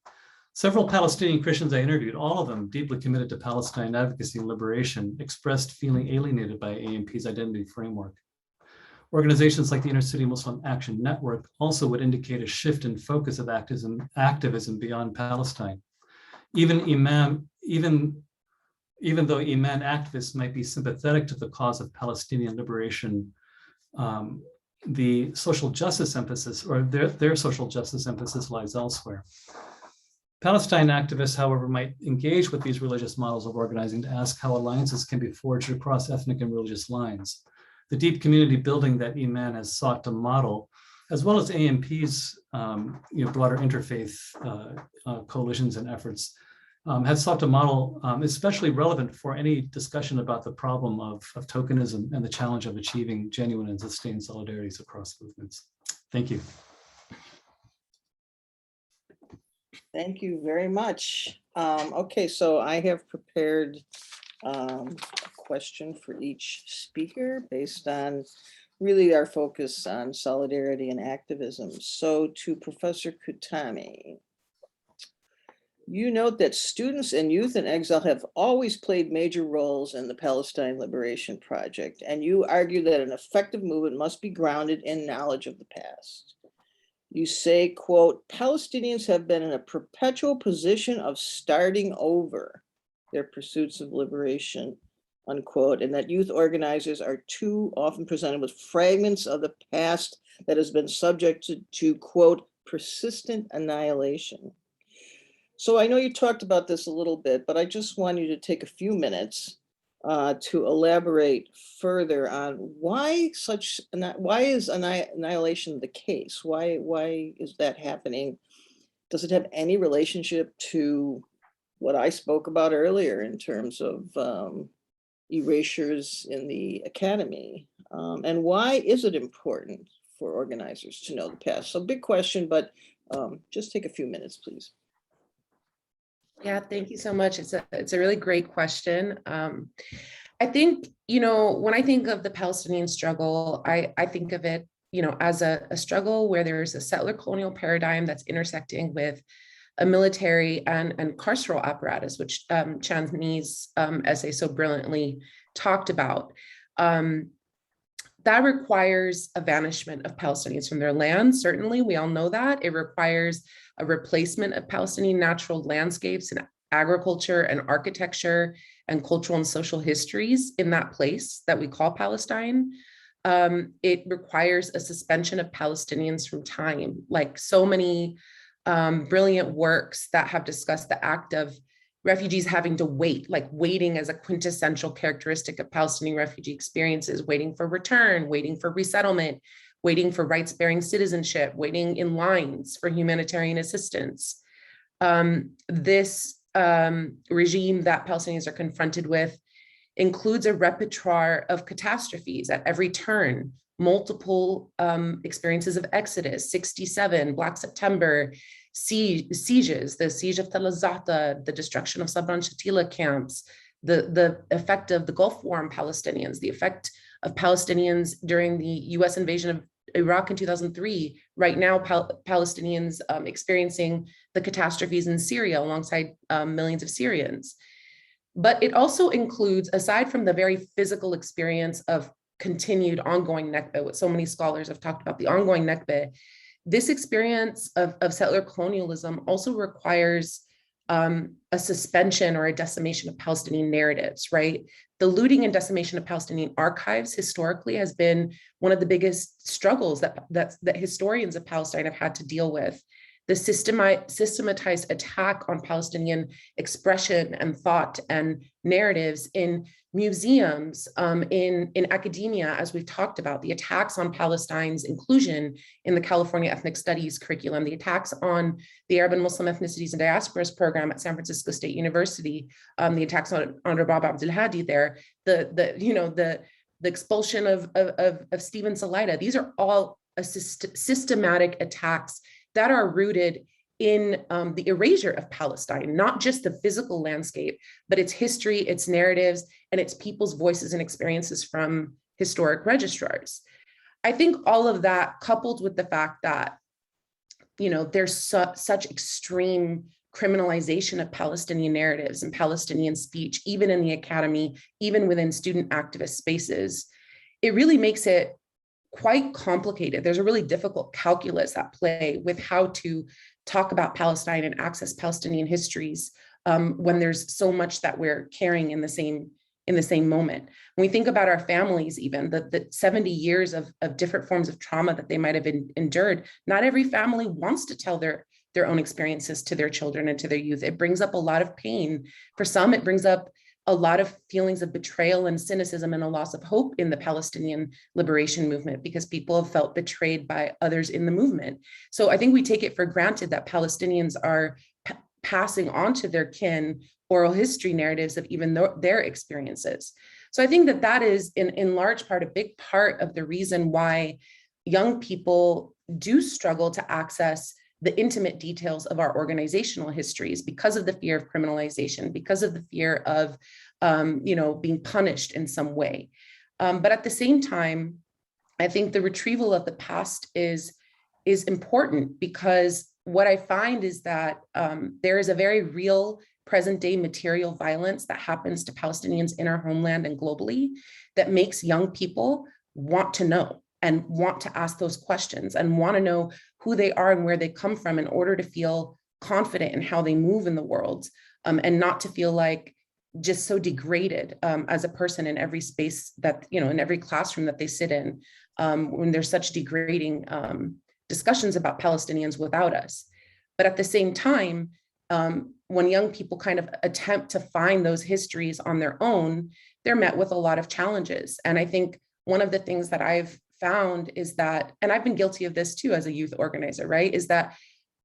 Several Palestinian Christians I interviewed, all of them deeply committed to Palestine advocacy and liberation, expressed feeling alienated by AMP's identity framework. Organizations like the Inner City Muslim Action Network also would indicate a shift in focus of activism beyond Palestine. Even though Iman activists might be sympathetic to the cause of Palestinian liberation, the social justice emphasis, or their social justice emphasis, lies elsewhere. Palestine activists, however, might engage with these religious models of organizing to ask how alliances can be forged across ethnic and religious lines. The deep community building that Iman has sought to model, as well as AMP's broader interfaith coalitions and efforts, has sought to model, especially relevant for any discussion about the problem of tokenism and the challenge of achieving genuine and sustained solidarities across movements. Thank you. Thank you very much. Okay, so I have prepared a question for each speaker based on really our focus on solidarity and activism. So to Professor Qutami, you note that students and youth in exile have always played major roles in the Palestine Liberation Project, and you argue that an effective movement must be grounded in knowledge of the past. You say, quote, Palestinians have been in a perpetual position of starting over their pursuits of liberation, unquote, and that youth organizers are too often presented with fragments of the past that has been subjected to, quote, persistent annihilation. So I know you talked about this a little bit, but I just want you to take a few minutes to elaborate further on why is annihilation the case? Why is that happening? Does it have any relationship to what I spoke about earlier in terms of erasures in the academy? And why is it important for organizers to know the past? So big question, but just take a few minutes, please. Yeah, thank you so much. It's a really great question. I think, when I think of the Palestinian struggle, I think of it, as a struggle where there's a settler colonial paradigm that's intersecting with a military and carceral apparatus, which Chandni's essay so brilliantly talked about. That requires a vanishment of Palestinians from their land. Certainly, we all know that. It requires a replacement of Palestinian natural landscapes and agriculture and architecture and cultural and social histories in that place that we call Palestine. It requires a suspension of Palestinians from time, like so many brilliant works that have discussed the act of refugees having to wait, like waiting as a quintessential characteristic of Palestinian refugee experiences, waiting for return, waiting for resettlement, waiting for rights-bearing citizenship, waiting in lines for humanitarian assistance. This regime that Palestinians are confronted with includes a repertoire of catastrophes at every turn: multiple experiences of Exodus, 67, Black September, sieges, the siege of Tel Zata, the destruction of Sabran Shatila camps, the effect of the Gulf War on Palestinians, the effect of Palestinians during the US invasion of Iraq in 2003, right now Palestinians experiencing the catastrophes in Syria alongside millions of Syrians. But it also includes, aside from the very physical experience of continued ongoing Nakba, what so many scholars have talked about, the ongoing Nakba, this experience of settler colonialism also requires a suspension or a decimation of Palestinian narratives, right? The looting and decimation of Palestinian archives historically has been one of the biggest struggles that historians of Palestine have had to deal with. The systematized attack on Palestinian expression and thought and narratives in museums, in academia, as we've talked about, the attacks on Palestine's inclusion in the California Ethnic Studies curriculum, the attacks on the Arab and Muslim ethnicities and diasporas program at San Francisco State University, the attacks on Rabab Abdulhadi there, the expulsion of Stephen Salaita. These are all systematic attacks that are rooted in the erasure of Palestine, not just the physical landscape, but its history, its narratives, and its people's voices and experiences from historic registrars. I think all of that, coupled with the fact that, there's such extreme criminalization of Palestinian narratives and Palestinian speech, even in the academy, even within student activist spaces, it really makes it quite complicated. There's a really difficult calculus at play with how to talk about Palestine and access Palestinian histories when there's so much that we're carrying in the same moment. When we think about our families, even the 70 years of different forms of trauma that they might have endured, not every family wants to tell their own experiences to their children and to their youth. It brings up a lot of pain. For some, it brings up a lot of feelings of betrayal and cynicism and a loss of hope in the Palestinian liberation movement because people have felt betrayed by others in the movement. So I think we take it for granted that Palestinians are passing on to their kin oral history narratives of even their experiences. So I think that is in large part, a big part of the reason why young people do struggle to access the intimate details of our organizational histories because of the fear of criminalization, because of the fear of, being punished in some way. But at the same time, I think the retrieval of the past is important because what I find is that there is a very real present day material violence that happens to Palestinians in our homeland and globally that makes young people want to know and want to ask those questions and want to know who they are and where they come from in order to feel confident in how they move in the world and not to feel like just so degraded as a person in every space that, in every classroom that they sit in when there's such degrading discussions about Palestinians without us. But at the same time, when young people kind of attempt to find those histories on their own, they're met with a lot of challenges. And I think one of the things that I've found is that, and I've been guilty of this too as a youth organizer, right, is that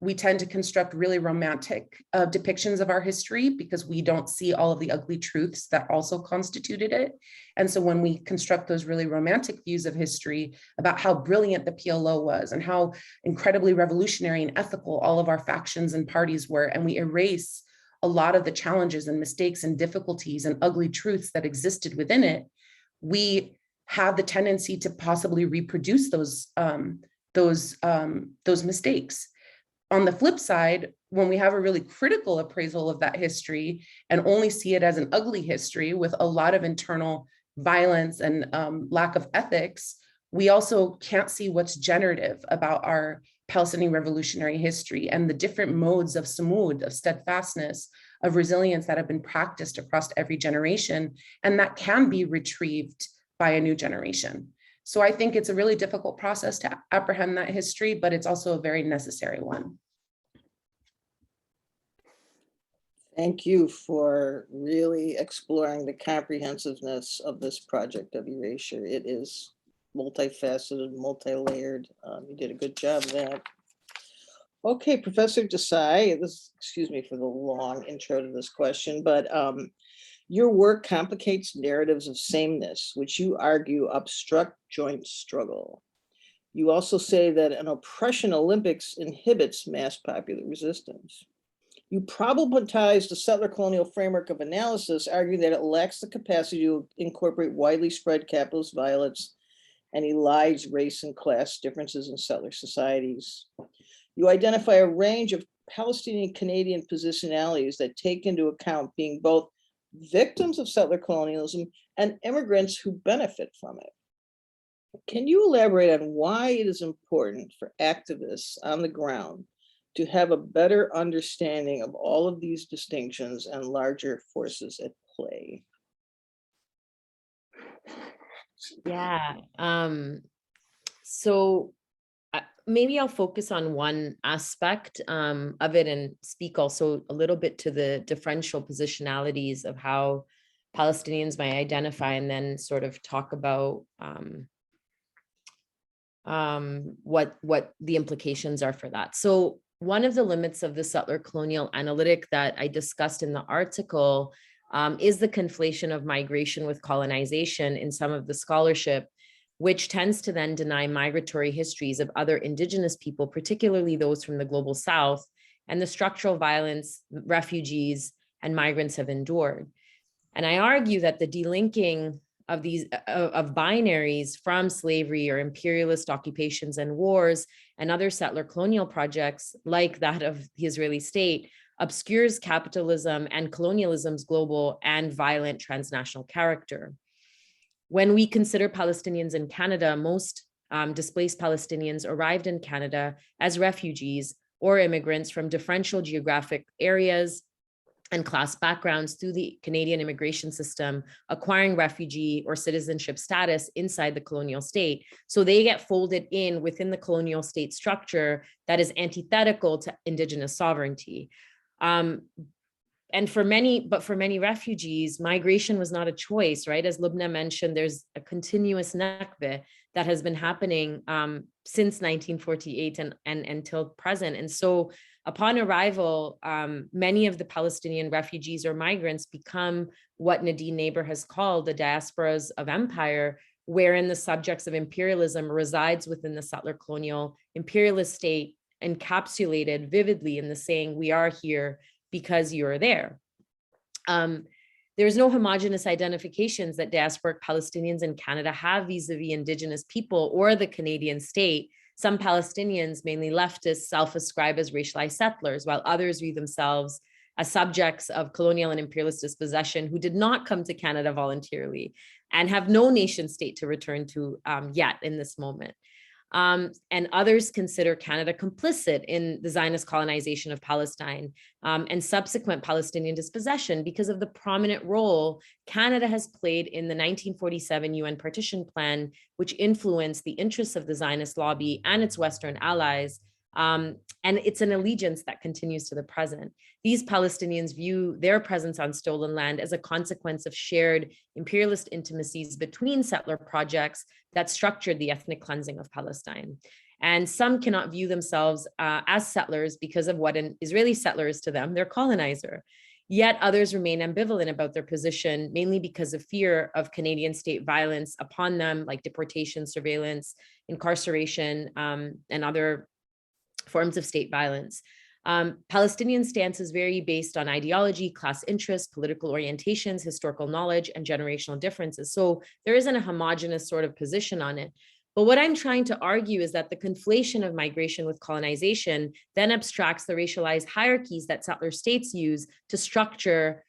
we tend to construct really romantic depictions of our history because we don't see all of the ugly truths that also constituted it. And so when we construct those really romantic views of history about how brilliant the PLO was and how incredibly revolutionary and ethical all of our factions and parties were, and we erase a lot of the challenges and mistakes and difficulties and ugly truths that existed within it, we have the tendency to possibly reproduce those mistakes. On the flip side, when we have a really critical appraisal of that history and only see it as an ugly history with a lot of internal violence and lack of ethics, we also can't see what's generative about our Palestinian revolutionary history and the different modes of sumud, of steadfastness, of resilience that have been practiced across every generation, and that can be retrieved by a new generation. So I think it's a really difficult process to apprehend that history, but it's also a very necessary one. Thank you for really exploring the comprehensiveness of this project of erasure. It is multifaceted, multi-layered. You did a good job of that. Okay, Professor Desai, excuse me for the long intro to this question, but Your work complicates narratives of sameness, which you argue obstruct joint struggle. You also say that an oppression Olympics inhibits mass popular resistance. You problematize the settler colonial framework of analysis, arguing that it lacks the capacity to incorporate widely spread capitalist violence and elides race and class differences in settler societies. You identify a range of Palestinian Canadian positionalities that take into account being both victims of settler colonialism and immigrants who benefit from it. Can you elaborate on why it is important for activists on the ground to have a better understanding of all of these distinctions and larger forces at play? Yeah. So maybe I'll focus on one aspect of it and speak also a little bit to the differential positionalities of how Palestinians might identify, and then sort of talk about what the implications are for that. So one of the limits of the settler colonial analytic that I discussed in the article is the conflation of migration with colonization in some of the scholarship, which tends to then deny migratory histories of other indigenous people, particularly those from the global South, and the structural violence refugees and migrants have endured. And I argue that the delinking of these binaries from slavery or imperialist occupations and wars and other settler colonial projects like that of the Israeli state obscures capitalism and colonialism's global and violent transnational character. When we consider Palestinians in Canada, most displaced Palestinians arrived in Canada as refugees or immigrants from differential geographic areas and class backgrounds through the Canadian immigration system, acquiring refugee or citizenship status inside the colonial state. So they get folded in within the colonial state structure that is antithetical to Indigenous sovereignty. And for many refugees, migration was not a choice, right? As Lubna mentioned, there's a continuous nakbeh that has been happening since 1948 and until present. And so upon arrival, many of the Palestinian refugees or migrants become what Nadine Neighbor has called the diasporas of empire, wherein the subjects of imperialism resides within the settler colonial imperialist state, encapsulated vividly in the saying, "We are here because you're there." There's no homogenous identifications that diasporic Palestinians in Canada have vis-a-vis Indigenous people or the Canadian state. Some Palestinians, mainly leftists, self-ascribe as racialized settlers, while others view themselves as subjects of colonial and imperialist dispossession who did not come to Canada voluntarily and have no nation state to return to yet in this moment. And others consider Canada complicit in the Zionist colonization of Palestine and subsequent Palestinian dispossession because of the prominent role Canada has played in the 1947 UN partition plan, which influenced the interests of the Zionist lobby and its Western allies. And it's an allegiance that continues to the present. These Palestinians view their presence on stolen land as a consequence of shared imperialist intimacies between settler projects that structured the ethnic cleansing of Palestine. And some cannot view themselves as settlers because of what an Israeli settler is to them, their colonizer. Yet others remain ambivalent about their position, mainly because of fear of Canadian state violence upon them, like deportation, surveillance, incarceration, and other forms of state violence. Palestinian stances vary based on ideology, class interests, political orientations, historical knowledge, and generational differences. So there isn't a homogenous sort of position on it. But what I'm trying to argue is that the conflation of migration with colonization then abstracts the racialized hierarchies that settler states use to structure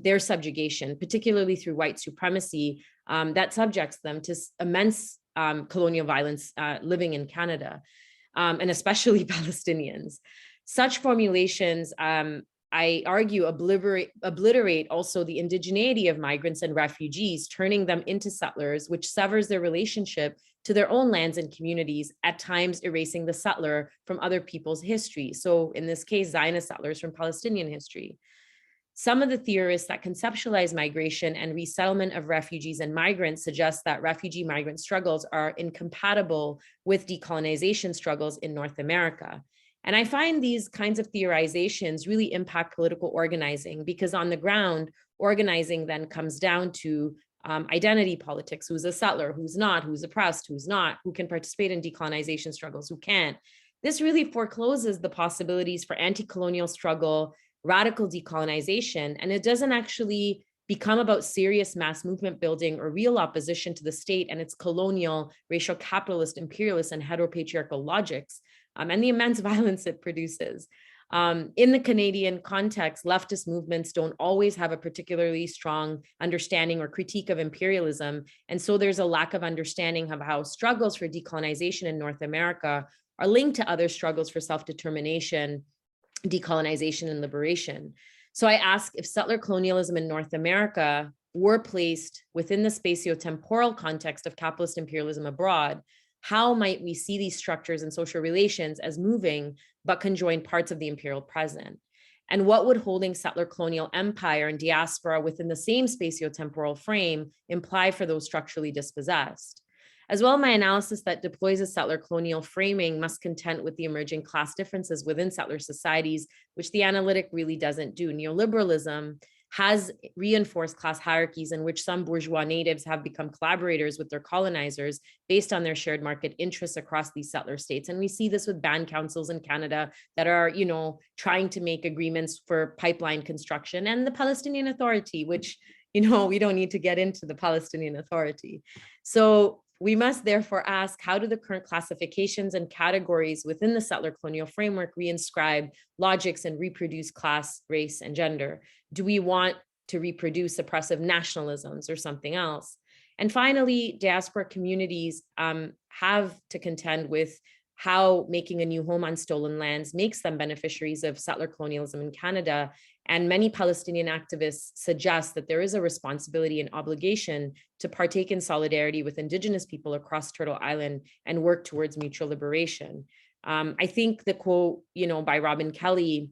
their subjugation, particularly through white supremacy, that subjects them to immense colonial violence living in Canada. And especially Palestinians. Such formulations, I argue, obliterate also the indigeneity of migrants and refugees, turning them into settlers, which severs their relationship to their own lands and communities, at times erasing the settler from other people's history. So in this case, Zionist settlers from Palestinian history. Some of the theorists that conceptualize migration and resettlement of refugees and migrants suggest that refugee-migrant struggles are incompatible with decolonization struggles in North America. And I find these kinds of theorizations really impact political organizing because on the ground, organizing then comes down to identity politics. Who's a settler, who's not, who's oppressed, who's not, who can participate in decolonization struggles, who can't. This really forecloses the possibilities for anti-colonial struggle, radical decolonization, and it doesn't actually become about serious mass movement building or real opposition to the state and its colonial, racial, capitalist, imperialist, and heteropatriarchal logics, and the immense violence it produces. In the Canadian context, leftist movements don't always have a particularly strong understanding or critique of imperialism. And so there's a lack of understanding of how struggles for decolonization in North America are linked to other struggles for self-determination, decolonization, and liberation. So I ask, if settler colonialism in North America were placed within the spatio-temporal context of capitalist imperialism abroad, how might we see these structures and social relations as moving but conjoined parts of the imperial present? And what would holding settler colonial empire and diaspora within the same spatio-temporal frame imply for those structurally dispossessed? As well, my analysis that deploys a settler colonial framing must contend with the emerging class differences within settler societies, which the analytic really doesn't do. Neoliberalism has reinforced class hierarchies in which some bourgeois natives have become collaborators with their colonizers based on their shared market interests across these settler states. And we see this with band councils in Canada that are, trying to make agreements for pipeline construction, and the Palestinian Authority, which, we don't need to get into the Palestinian Authority. So we must therefore ask, how do the current classifications and categories within the settler colonial framework reinscribe logics and reproduce class, race, and gender? Do we want to reproduce oppressive nationalisms or something else? And finally, diaspora communities have to contend with how making a new home on stolen lands makes them beneficiaries of settler colonialism in Canada. And many Palestinian activists suggest that there is a responsibility and obligation to partake in solidarity with Indigenous people across Turtle Island and work towards mutual liberation. I think the quote, by Robin Kelly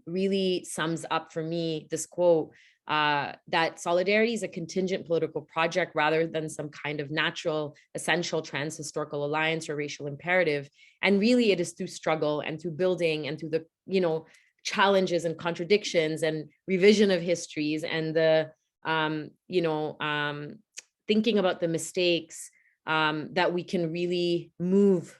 really sums up for me this quote, that solidarity is a contingent political project rather than some kind of natural, essential trans-historical alliance or racial imperative. And really it is through struggle and through building and through the, challenges and contradictions and revision of histories and the, thinking about the mistakes that we can really move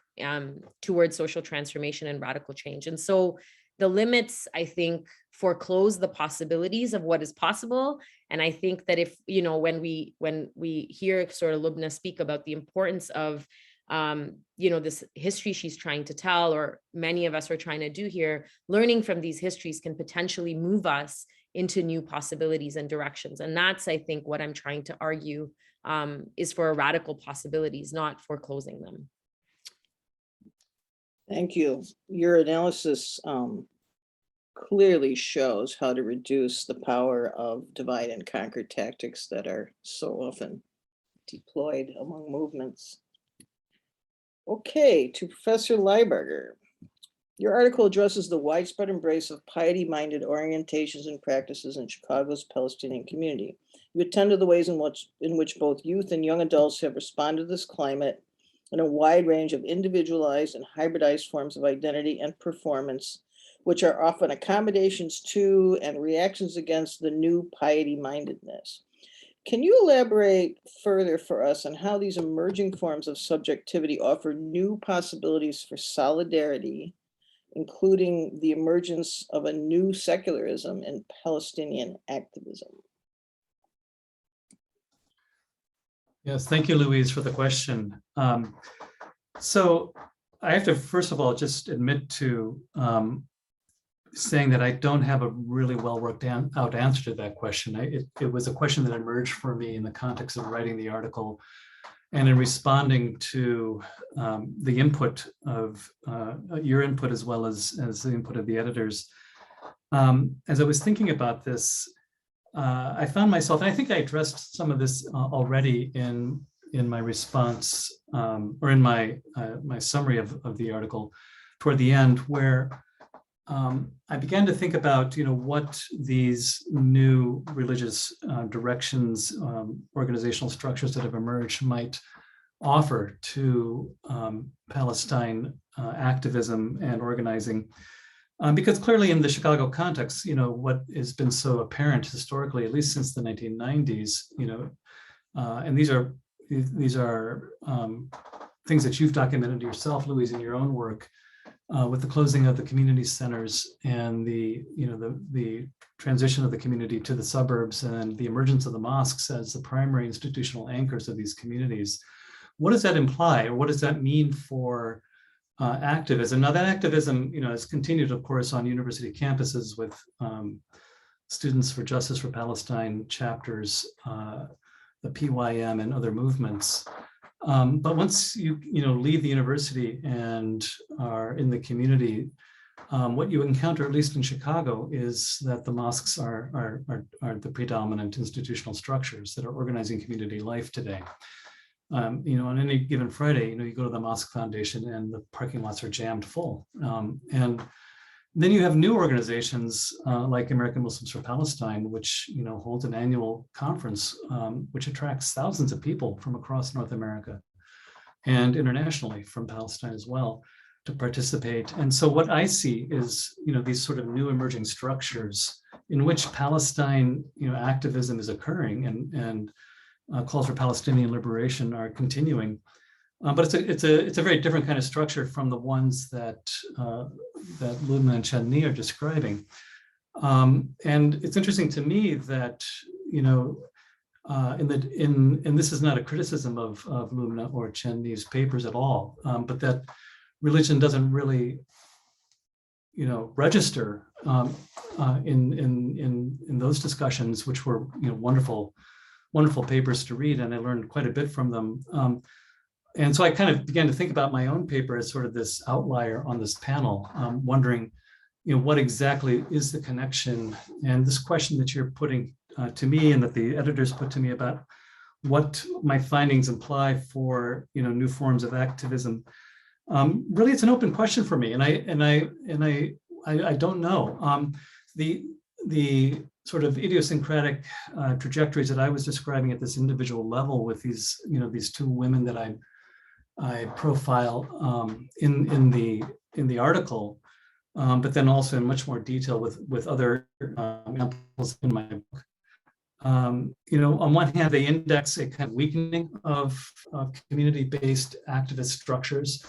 towards social transformation and radical change. And so the limits, I think, foreclose the possibilities of what is possible. And I think that if, when we hear sort of Lubna speak about the importance of, this history she's trying to tell, or many of us are trying to do here, learning from these histories can potentially move us into new possibilities and directions. And that's, I think, what I'm trying to argue is for radical possibilities, not foreclosing them. Thank you. Your analysis clearly shows how to reduce the power of divide and conquer tactics that are so often deployed among movements. Okay, to Professor Lyberger. Your article addresses the widespread embrace of piety-minded orientations and practices in Chicago's Palestinian community. You attend to the ways in which both youth and young adults have responded to this climate in a wide range of individualized and hybridized forms of identity and performance, which are often accommodations to and reactions against the new piety-mindedness. Can you elaborate further for us on how these emerging forms of subjectivity offer new possibilities for solidarity, including the emergence of a new secularism in Palestinian activism? Yes, thank you, Louise, for the question. So I have to, first of all, just admit to saying that I don't have a really well worked out answer to that question. It was a question that emerged for me in the context of writing the article and in responding to the input of your input as well as the input of the editors. As I was thinking about this, I found myself, and I think I addressed some of this already in my response or in my summary of the article toward the end, where I began to think about, what these new religious directions, organizational structures that have emerged might offer to Palestine activism and organizing. Because clearly in the Chicago context, what has been so apparent historically, at least since the 1990s, and these are things that you've documented yourself, Louise, in your own work, with the closing of the community centers and the transition of the community to the suburbs and the emergence of the mosques as the primary institutional anchors of these communities. What does that imply, or what does that mean for activism? Now, that activism, has continued, of course, on university campuses with Students for Justice for Palestine chapters, the PYM, and other movements. But once you leave the university and are in the community, what you encounter, at least in Chicago, is that the mosques are the predominant institutional structures that are organizing community life today. On any given Friday, you go to the Mosque Foundation and the parking lots are jammed full. And then you have new organizations like American Muslims for Palestine, which holds an annual conference, which attracts thousands of people from across North America and internationally from Palestine as well to participate. And so what I see is these sort of new emerging structures in which Palestine activism is occurring and calls for Palestinian liberation are continuing. But it's a very different kind of structure from the ones that Lubna and Chadney are describing. And it's interesting to me that and this is not a criticism of Lubna or Chadney's papers at all, but that religion doesn't really register in those discussions, which were wonderful papers to read, and I learned quite a bit from them. And so I kind of began to think about my own paper as sort of this outlier on this panel, wondering, what exactly is the connection? And this question that you're putting to me and that the editors put to me about what my findings imply for, new forms of activism. Really, it's an open question for me, and I don't know. The sort of idiosyncratic trajectories that I was describing at this individual level with these, these two women that I profile in the article, but then also in much more detail with other examples in my book. On one hand, they index a kind of weakening of community-based activist structures.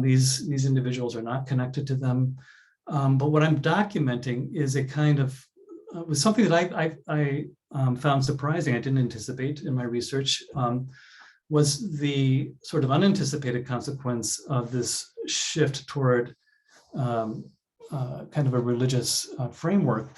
These individuals are not connected to them. But what I'm documenting is a kind of was something that I found surprising. I didn't anticipate in my research, was the sort of unanticipated consequence of this shift toward kind of a religious framework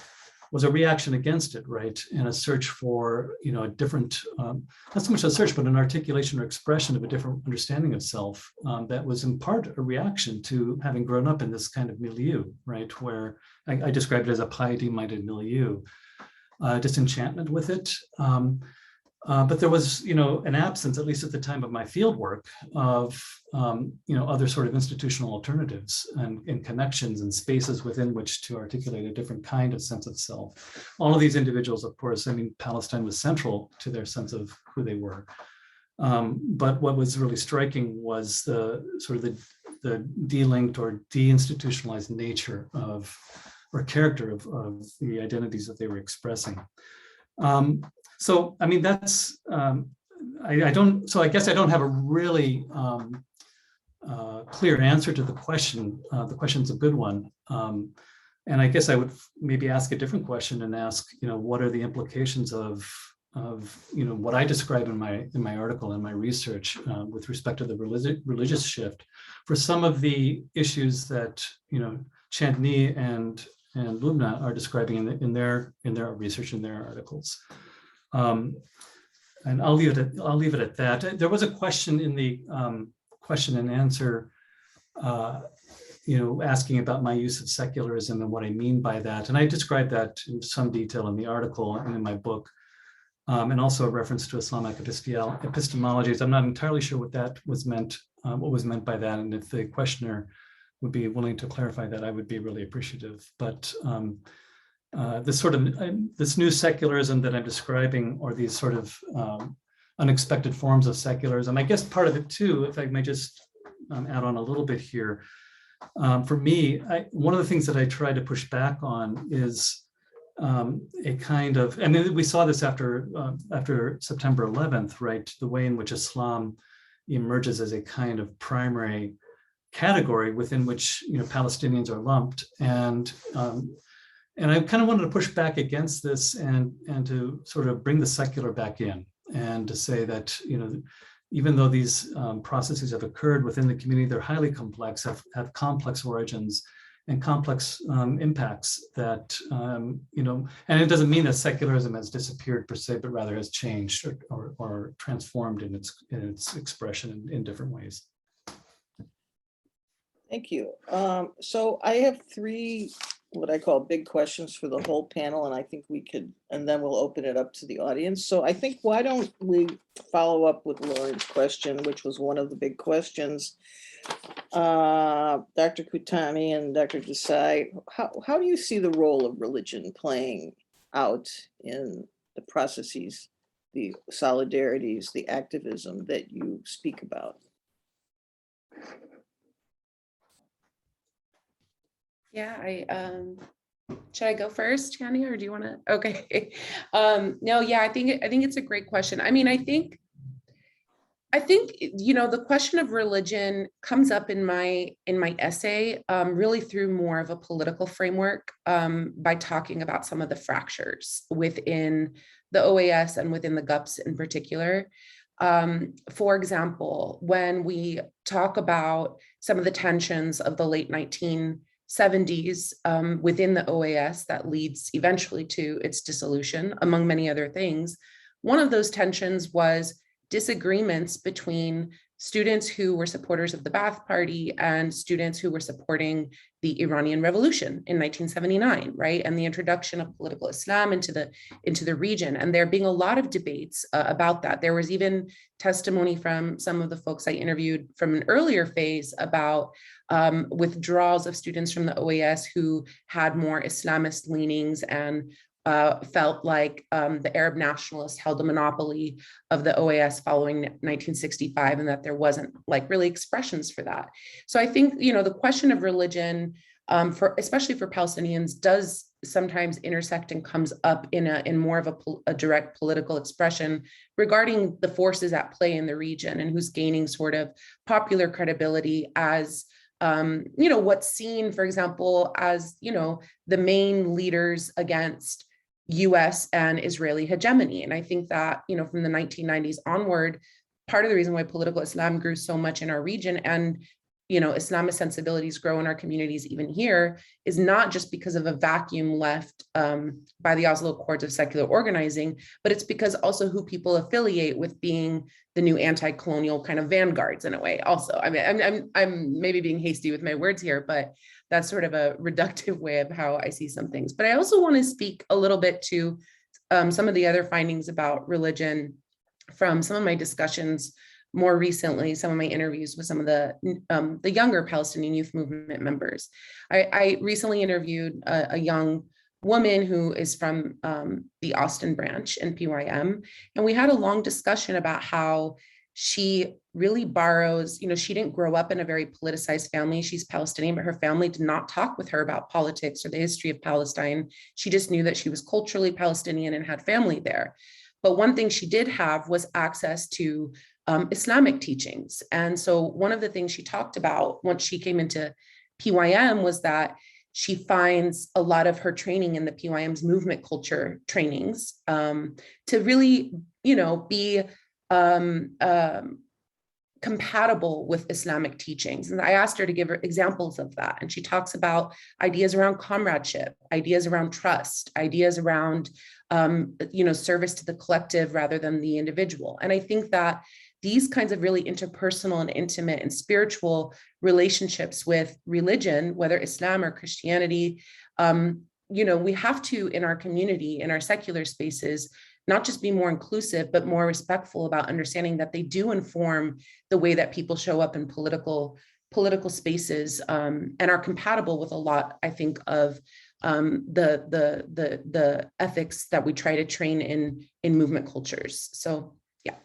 was a reaction against it, right? And a search for, a different, not so much a search, but an articulation or expression of a different understanding of self that was in part a reaction to having grown up in this kind of milieu, right? Where I described it as a piety-minded milieu, disenchantment with it. But there was, an absence, at least at the time of my field work, of, other sort of institutional alternatives and connections and spaces within which to articulate a different kind of sense of self. All of these individuals, of course, Palestine was central to their sense of who they were. But what was really striking was the sort of the delinked or deinstitutionalized nature of, or character of the identities that they were expressing. So, that's, I guess I don't have a really clear answer to the question. The question's a good one. And I guess I would maybe ask a different question and ask, what are the implications of what I describe in my article and my research with respect to the religious shift for some of the issues that, Chadney and Lubna are describing in their research, in their articles. And I'll leave it at that. There was a question in the question and answer, asking about my use of secularism and what I mean by that. And I described that in some detail in the article and in my book, and also a reference to Islamic epistemologies. I'm not entirely sure what that was meant, what was meant by that. And if the questioner would be willing to clarify that, I would be really appreciative. But this new secularism that I'm describing, or these sort of unexpected forms of secularism, I guess part of it too, if I may just add on a little bit here, For me, one of the things that I try to push back on is a kind of, and we saw this after September 11th, right? The way in which Islam emerges as a kind of primary category within which Palestinians are lumped, and I kind of wanted to push back against this and to sort of bring the secular back in, and to say that even though these processes have occurred within the community, they're highly complex, have complex origins and complex impacts that, and it doesn't mean that secularism has disappeared per se, but rather has changed or transformed in its expression in different ways. Thank you. So I have three what I call big questions for the whole panel, and I think we could, and then we'll open it up to the audience. So I think, why don't we follow up with Loren's question, which was one of the big questions. Dr. Qutami and Dr. Desai, how do you see the role of religion playing out in the processes, the solidarities, the activism that you speak about? Yeah, should I go first, Chadney, or do you want to? Okay. No, yeah, I think it's a great question. I mean, I think the question of religion comes up in my essay really through more of a political framework, by talking about some of the fractures within the OAS and within the GUPS in particular. For example, when we talk about some of the tensions of the late 1970s within the OAS that leads eventually to its dissolution, among many other things, one of those tensions was disagreements between students who were supporters of the Ba'ath Party and students who were supporting the Iranian Revolution in 1979, right? And the introduction of political Islam into the region. And there being a lot of debates about that. There was even testimony from some of the folks I interviewed from an earlier phase about withdrawals of students from the OAS who had more Islamist leanings and felt like the Arab nationalists held a monopoly of the OAS following 1965, and that there wasn't like really expressions for that. So I think, the question of religion, especially for Palestinians, does sometimes intersect and comes up in more of a direct political expression regarding the forces at play in the region and who's gaining sort of popular credibility as what's seen, for example, as, the main leaders against US and Israeli hegemony. And I think that, from the 1990s onward, part of the reason why political Islam grew so much in our region and, Islamist sensibilities grow in our communities even here is not just because of a vacuum left by the Oslo Accords of secular organizing, but it's because also who people affiliate with being the new anti-colonial kind of vanguards in a way also. I mean, I'm maybe being hasty with my words here, but that's sort of a reductive way of how I see some things. But I also want to speak a little bit to some of the other findings about religion from some of my discussions more recently, some of my interviews with some of the younger Palestinian youth movement members. I recently interviewed a young woman who is from the Austin branch in PYM, and we had a long discussion about how she really borrows, she didn't grow up in a very politicized family. She's Palestinian, but her family did not talk with her about politics or the history of Palestine. She just knew that she was culturally Palestinian and had family there. But one thing she did have was access to Islamic teachings. And so one of the things she talked about once she came into PYM was that she finds a lot of her training in the PYM's movement culture trainings to really, be compatible with Islamic teachings. And I asked her to give her examples of that. And she talks about ideas around comradeship, ideas around trust, ideas around, service to the collective rather than the individual. And I think that these kinds of really interpersonal and intimate and spiritual relationships with religion, whether Islam or Christianity, we have to, in our community, in our secular spaces, not just be more inclusive, but more respectful about understanding that they do inform the way that people show up in political spaces, and are compatible with a lot, I think, of the ethics that we try to train in movement cultures. So, yeah.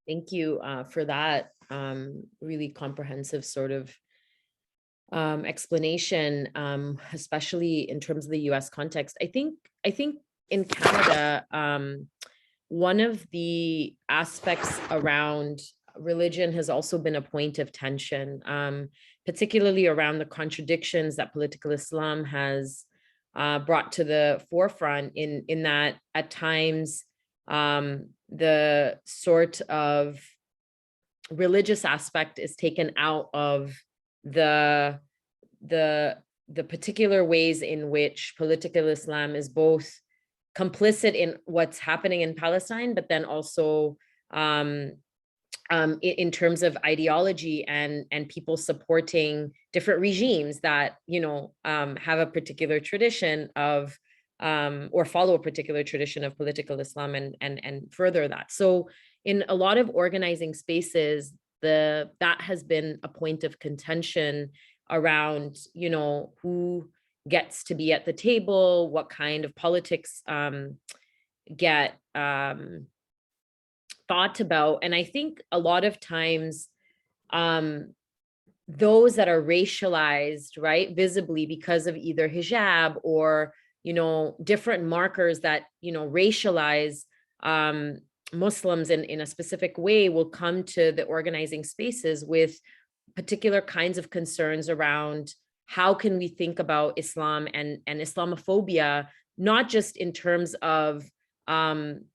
Thank you for that. really comprehensive sort of explanation, especially in terms of the US context. I think in Canada, one of the aspects around religion has also been a point of tension, particularly around the contradictions that political Islam has brought to the forefront in that at times the sort of religious aspect is taken out of the particular ways in which political Islam is both complicit in what's happening in Palestine, but then also in terms of ideology and people supporting different regimes that, you know, have a particular tradition of or follow a particular tradition of political Islam and further that. So in a lot of organizing spaces, that has been a point of contention around, you know, who gets to be at the table, what kind of politics get thought about. And I think a lot of times those that are racialized, right, visibly because of either hijab or, you know, different markers that, you know, racialize Muslims in a specific way will come to the organizing spaces with particular kinds of concerns around how can we think about Islam and Islamophobia, not just in terms of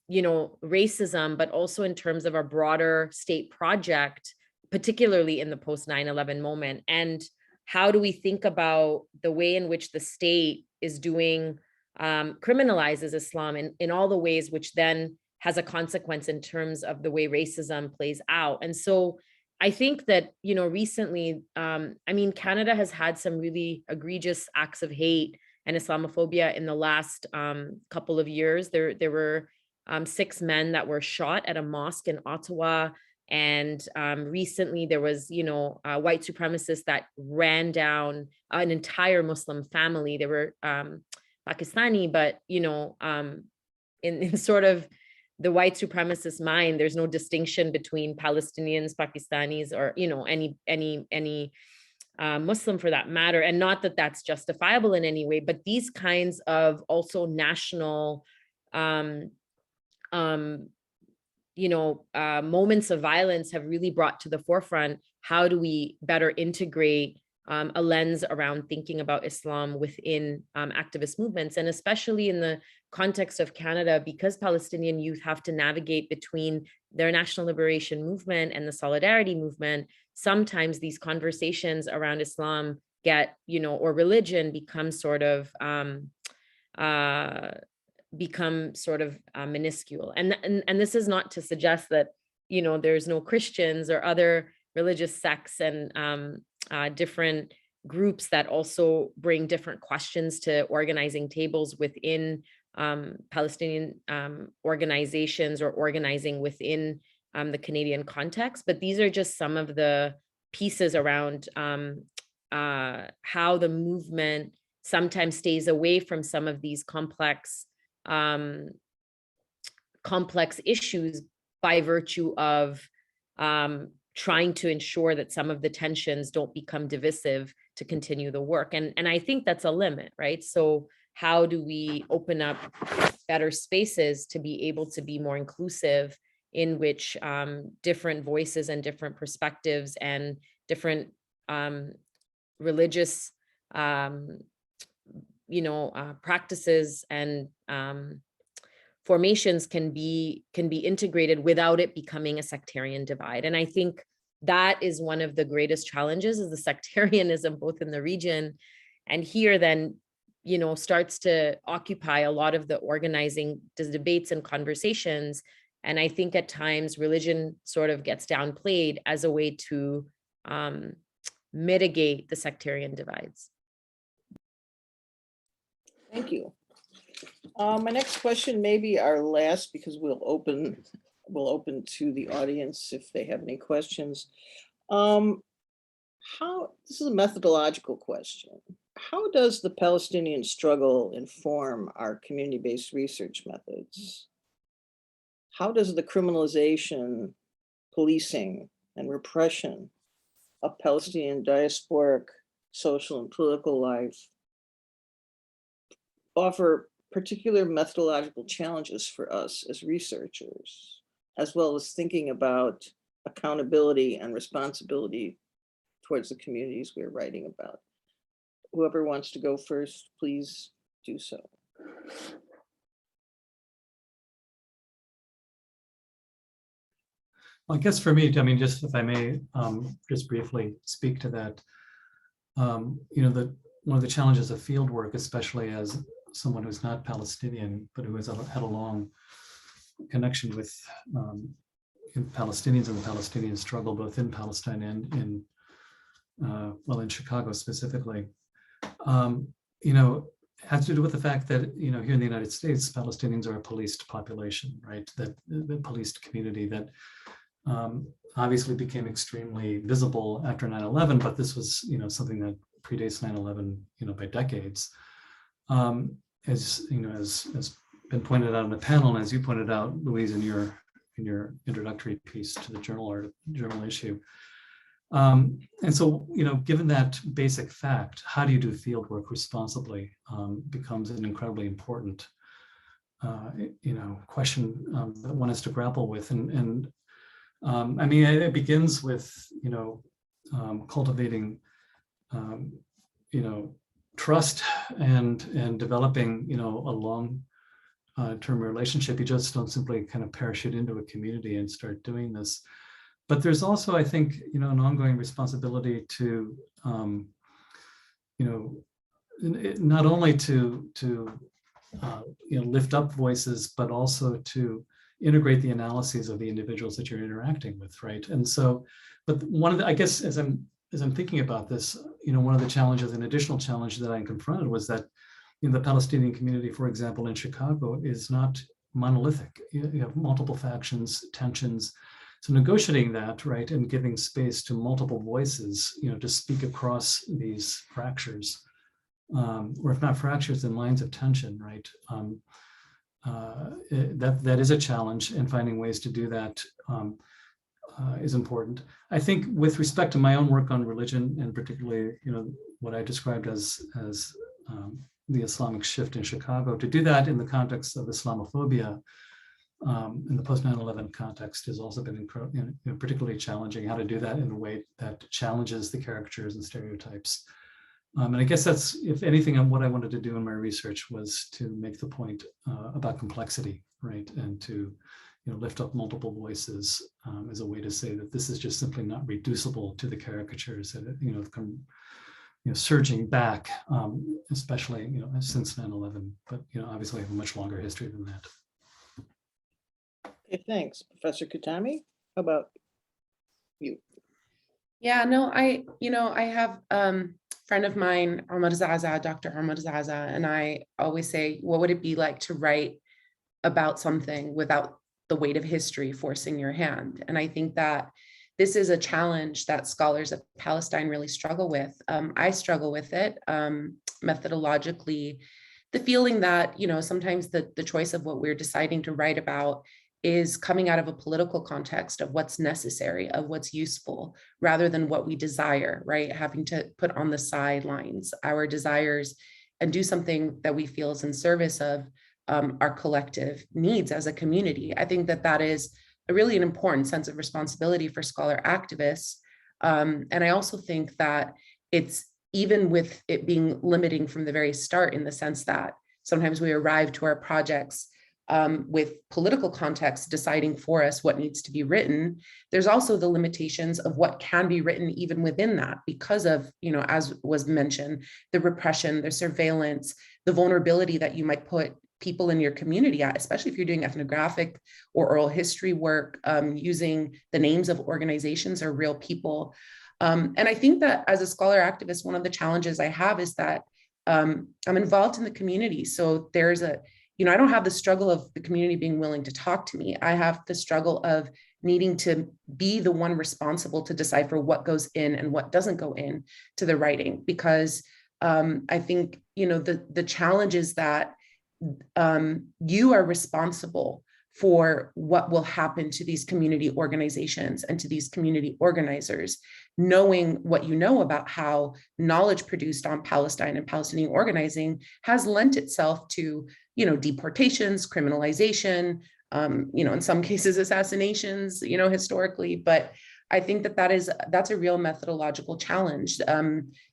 you know, racism, but also in terms of our broader state project, particularly in the post 9/11 moment. And how do we think about the way in which the state is doing, criminalizes Islam in all the ways, which then has a consequence in terms of the way racism plays out. And so I think that, you know, recently, I mean, Canada has had some really egregious acts of hate and Islamophobia in the last couple of years. There were 6 men that were shot at a mosque in Ottawa. And recently there was, you know, white supremacists that ran down an entire Muslim family. They were Pakistani, but, you know, in sort of the white supremacist mind, there's no distinction between Palestinians, Pakistanis, or, you know, any Muslim for that matter. And not that that's justifiable in any way, but these kinds of also national, you know, moments of violence have really brought to the forefront, how do we better integrate a lens around thinking about Islam within activist movements, and especially in the context of Canada, because Palestinian youth have to navigate between their national liberation movement and the solidarity movement. Sometimes these conversations around Islam get, you know, or religion become sort of minuscule. And this is not to suggest that, you know, there's no Christians or other religious sects and different groups that also bring different questions to organizing tables within Palestinian organizations or organizing within the Canadian context. But these are just some of the pieces around how the movement sometimes stays away from some of these complex issues by virtue of trying to ensure that some of the tensions don't become divisive to continue the work. And I think that's a limit, right? So how do we open up better spaces to be able to be more inclusive, in which different voices and different perspectives and different religious practices and formations can be integrated without it becoming a sectarian divide. And I think that is one of the greatest challenges, is the sectarianism both in the region and here then, you know, starts to occupy a lot of the organizing debates and conversations. And I think at times religion sort of gets downplayed as a way to mitigate the sectarian divides. Thank you. My next question may be our last, because we'll open to the audience if they have any questions. This is a methodological question. How does the Palestinian struggle inform our community-based research methods? How does the criminalization, policing, and repression of Palestinian diasporic social and political life offer particular methodological challenges for us as researchers, as well as thinking about accountability and responsibility towards the communities we're writing about. Whoever wants to go first, please do so. Well, I guess for me, I mean, just if I may, just briefly speak to that, you know, one of the challenges of field work, especially as someone who's not Palestinian, but who has had a long connection with Palestinians and the Palestinian struggle, both in Palestine and in, well, in Chicago specifically, you know, has to do with the fact that, you know, here in the United States, Palestinians are a policed population, right? That the policed community that obviously became extremely visible after 9/11, but this was, you know, something that predates 9/11, you know, by decades. As you know, as been pointed out in the panel, and as you pointed out, Louise, in your introductory piece to the journal issue. And so, you know, given that basic fact, how do you do field work responsibly becomes an incredibly important, you know, question that one has to grapple with. And I mean, it begins with, you know, cultivating, you know, trust and developing, you know, a long-term relationship. You just don't simply kind of parachute into a community and start doing this. But there's also, I think, you know, an ongoing responsibility to, you know, not only to you know, lift up voices, but also to integrate the analyses of the individuals that you're interacting with, right? And so, but one of the, I guess, as I'm thinking about this, you know, one of the challenges, an additional challenge that I confronted was that in the Palestinian community, for example, in Chicago, is not monolithic. You have multiple factions, tensions. So negotiating that, right, and giving space to multiple voices, you know, to speak across these fractures, or if not fractures, then lines of tension, right? That is a challenge, and finding ways to do that is important. I think with respect to my own work on religion, and particularly, you know, what I described as the Islamic shift in Chicago, to do that in the context of Islamophobia, in the post 9/11 context, has also been you know, particularly challenging. How to do that in a way that challenges the caricatures and stereotypes. And I guess that's, if anything, what I wanted to do in my research was to make the point about complexity, right, and to, you know, lift up multiple voices as a way to say that this is just simply not reducible to the caricatures that, you know, come, you know, surging back, especially, you know, since 9/11, but, you know, obviously have a much longer history than that. Okay, thanks. Professor Qutami, how about you? Yeah, no, you know, I have friend of mine, Ahmad Zaza, Dr. Ahmad Zaza, and I always say, what would it be like to write about something without the weight of history forcing your hand? And I think that this is a challenge that scholars of Palestine really struggle with. I struggle with it methodologically. The feeling that, you know, sometimes the choice of what we're deciding to write about is coming out of a political context of what's necessary, of what's useful, rather than what we desire, right? Having to put on the sidelines our desires and do something that we feel is in service of our collective needs as a community. I think that is really an important sense of responsibility for scholar activists. And I also think that it's, even with it being limiting from the very start, in the sense that sometimes we arrive to our projects with political context deciding for us what needs to be written, there's also the limitations of what can be written even within that, because of, you know, as was mentioned, the repression, the surveillance, the vulnerability that you might put people in your community at, especially if you're doing ethnographic or oral history work, using the names of organizations or real people. And I think that as a scholar activist, one of the challenges I have is that I'm involved in the community. So there's a, you know, I don't have the struggle of the community being willing to talk to me. I have the struggle of needing to be the one responsible to decipher what goes in and what doesn't go in to the writing, because I think, you know, the challenge is that you are responsible for what will happen to these community organizations and to these community organizers, knowing what you know about how knowledge produced on Palestine and Palestinian organizing has lent itself to, deportations, criminalization, in some cases assassinations, historically. But I think that's a real methodological challenge,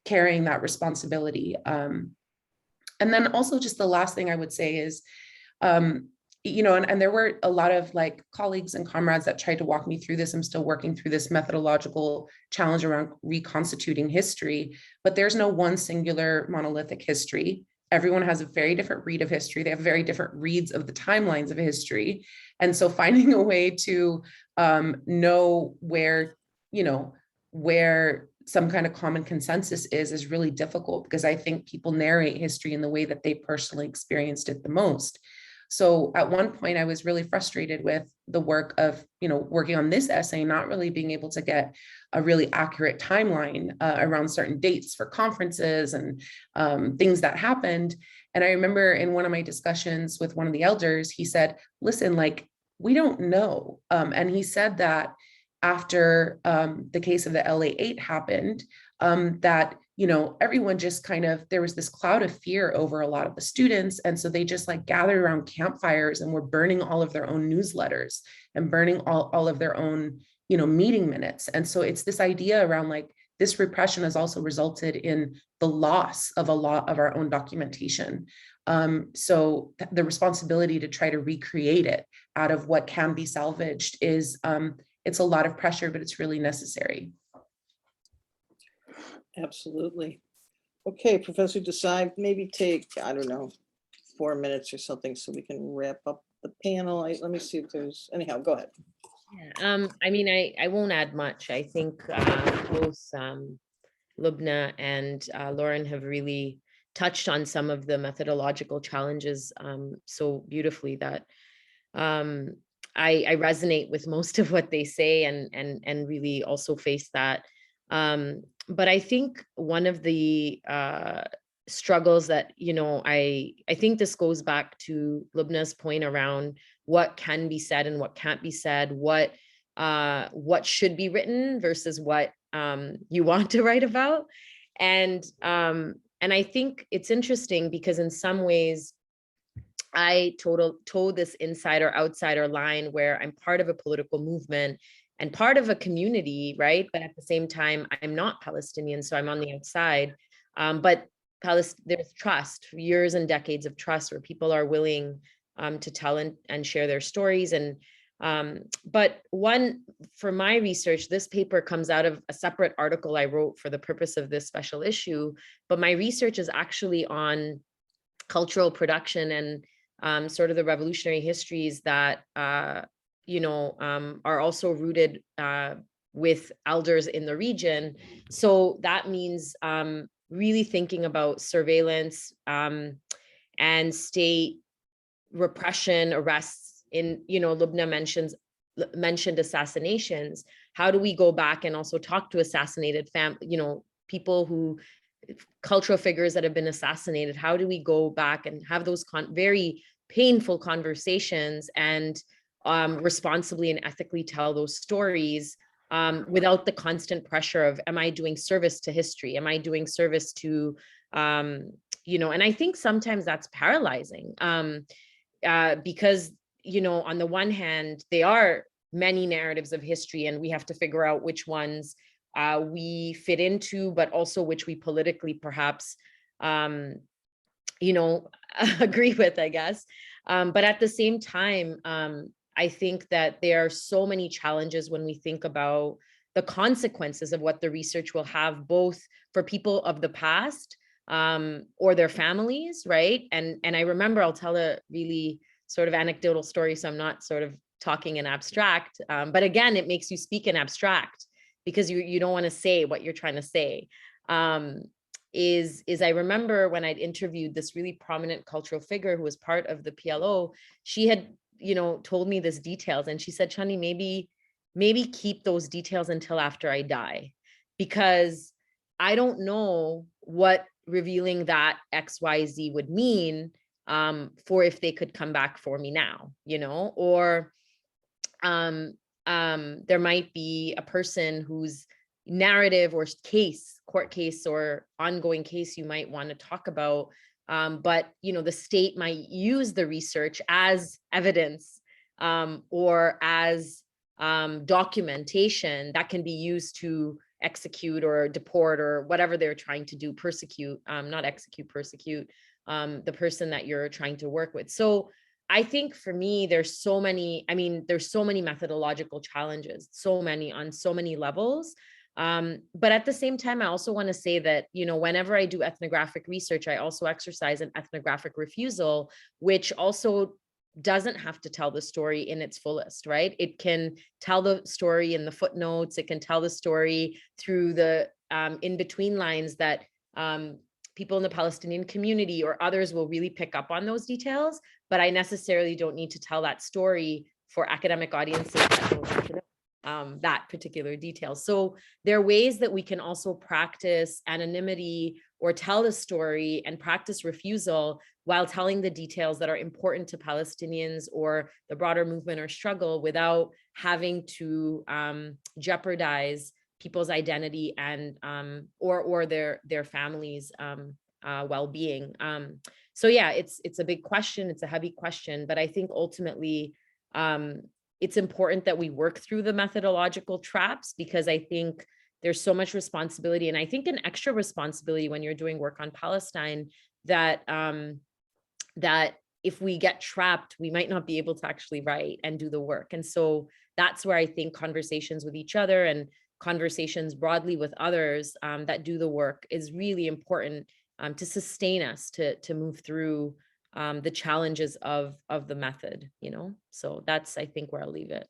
carrying that responsibility. And then also just the last thing I would say is, and there were a lot of colleagues and comrades that tried to walk me through this. I'm still working through this methodological challenge around reconstituting history, but there's no one singular monolithic history. Everyone has a very different read of history. They have very different reads of the timelines of history. And so finding a way to know where some kind of common consensus is really difficult, because I think people narrate history in the way that they personally experienced it the most. So at one point I was really frustrated with the work of, working on this essay, not really being able to get a really accurate timeline around certain dates for conferences and things that happened. And I remember in one of my discussions with one of the elders, he said, listen, we don't know. And he said that after the case of the LA8 happened, that everyone just there was this cloud of fear over a lot of the students. And so they just gathered around campfires and were burning all of their own newsletters and burning all of their own, meeting minutes. And so it's this idea around this repression has also resulted in the loss of a lot of our own documentation. So the responsibility to try to recreate it out of what can be salvaged is, it's a lot of pressure, but it's really necessary. Absolutely. Okay, Professor Desai, maybe take, 4 minutes or something so we can wrap up the panel. Let me see if there's, anyhow, go ahead. Yeah, I won't add much. I think both Lubna and Loren have really touched on some of the methodological challenges so beautifully that I resonate with most of what they say and really also face that. But I think one of the struggles that, I think this goes back to Lubna's point around what can be said and what can't be said, what should be written versus what you want to write about. And I think it's interesting because in some ways, I told this insider outsider line where I'm part of a political movement and part of a community, right? But at the same time, I'm not Palestinian, so I'm on the outside. But there's trust, years and decades of trust where people are willing to tell and share their stories. And but for my research, this paper comes out of a separate article I wrote for the purpose of this special issue. But my research is actually on cultural production and sort of the revolutionary histories that are also rooted with elders in the region. So that means really thinking about surveillance and state repression, arrests. In Lubna mentioned assassinations. How do we go back and also talk to assassinated people who cultural figures that have been assassinated? How do we go back and have those very painful conversations and responsibly and ethically tell those stories without the constant pressure of, am I doing service to history? Am I doing service to, and I think sometimes that's paralyzing because, on the one hand, there are many narratives of history and we have to figure out which ones we fit into, but also which we politically perhaps, agree with, I guess. But at the same time, I think that there are so many challenges when we think about the consequences of what the research will have, both for people of the past or their families, right? And I remember, I'll tell a really sort of anecdotal story, so I'm not sort of talking in abstract, but again, it makes you speak in abstract because you don't want to say what you're trying to say. Is I remember when I'd interviewed this really prominent cultural figure who was part of the PLO, she had, told me this details, and she said, Chani, maybe keep those details until after I die, because I don't know what revealing that XYZ would mean for if they could come back for me now, you know, or there might be a person whose narrative or case, court case or ongoing case you might want to talk about, but you know, the state might use the research as evidence or as documentation that can be used to execute or deport or whatever they're trying to do, persecute, not execute, persecute the person that you're trying to work with. So I think for me, there's so many methodological challenges, so many on so many levels. But at the same time, I also want to say that, you know, whenever I do ethnographic research, I also exercise an ethnographic refusal, which also doesn't have to tell the story in its fullest, right? It can tell the story in the footnotes. It can tell the story through the in-between lines that people in the Palestinian community or others will really pick up on those details, but I necessarily don't need to tell that story for academic audiences that don't need to know that particular detail. So there are ways that we can also practice anonymity or tell the story and practice refusal while telling the details that are important to Palestinians or the broader movement or struggle without having to jeopardize people's identity and or their families' well-being. So yeah, it's a big question. It's a heavy question, but I think ultimately it's important that we work through the methodological traps, because I think there's so much responsibility, and I think an extra responsibility when you're doing work on Palestine that that if we get trapped, we might not be able to actually write and do the work. And so that's where I think conversations with each other and conversations broadly with others that do the work is really important to sustain us to move through the challenges of the method, you know. So that's, I think, where I'll leave it.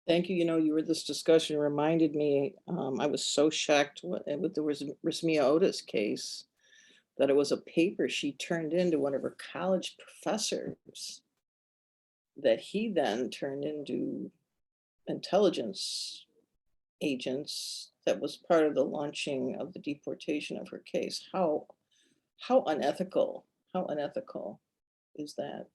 Thank you. You know, this discussion reminded me, I was so shocked with the Rasmia Otis case that it was a paper she turned into one of her college professors that he then turned into intelligence agents that was part of the launching of the deportation of her case. How unethical is that?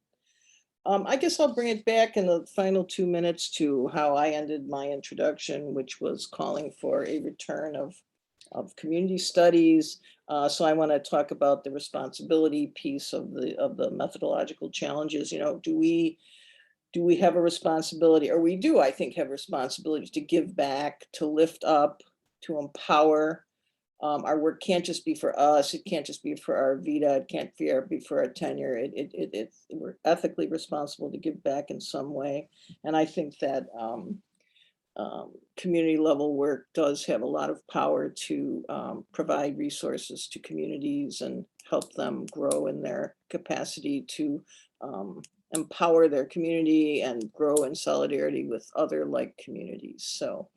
I guess I'll bring it back in the final 2 minutes to how I ended my introduction, which was calling for a return of community studies. So I want to talk about the responsibility piece of the methodological challenges. You know, do we have a responsibility, or we do, I think, have responsibilities to give back, to lift up, to empower. Our work can't just be for us. It can't just be for our vita. It can't be for our tenure. We're ethically responsible to give back in some way. And I think that community level work does have a lot of power to provide resources to communities and help them grow in their capacity to empower their community and grow in solidarity with other like communities. So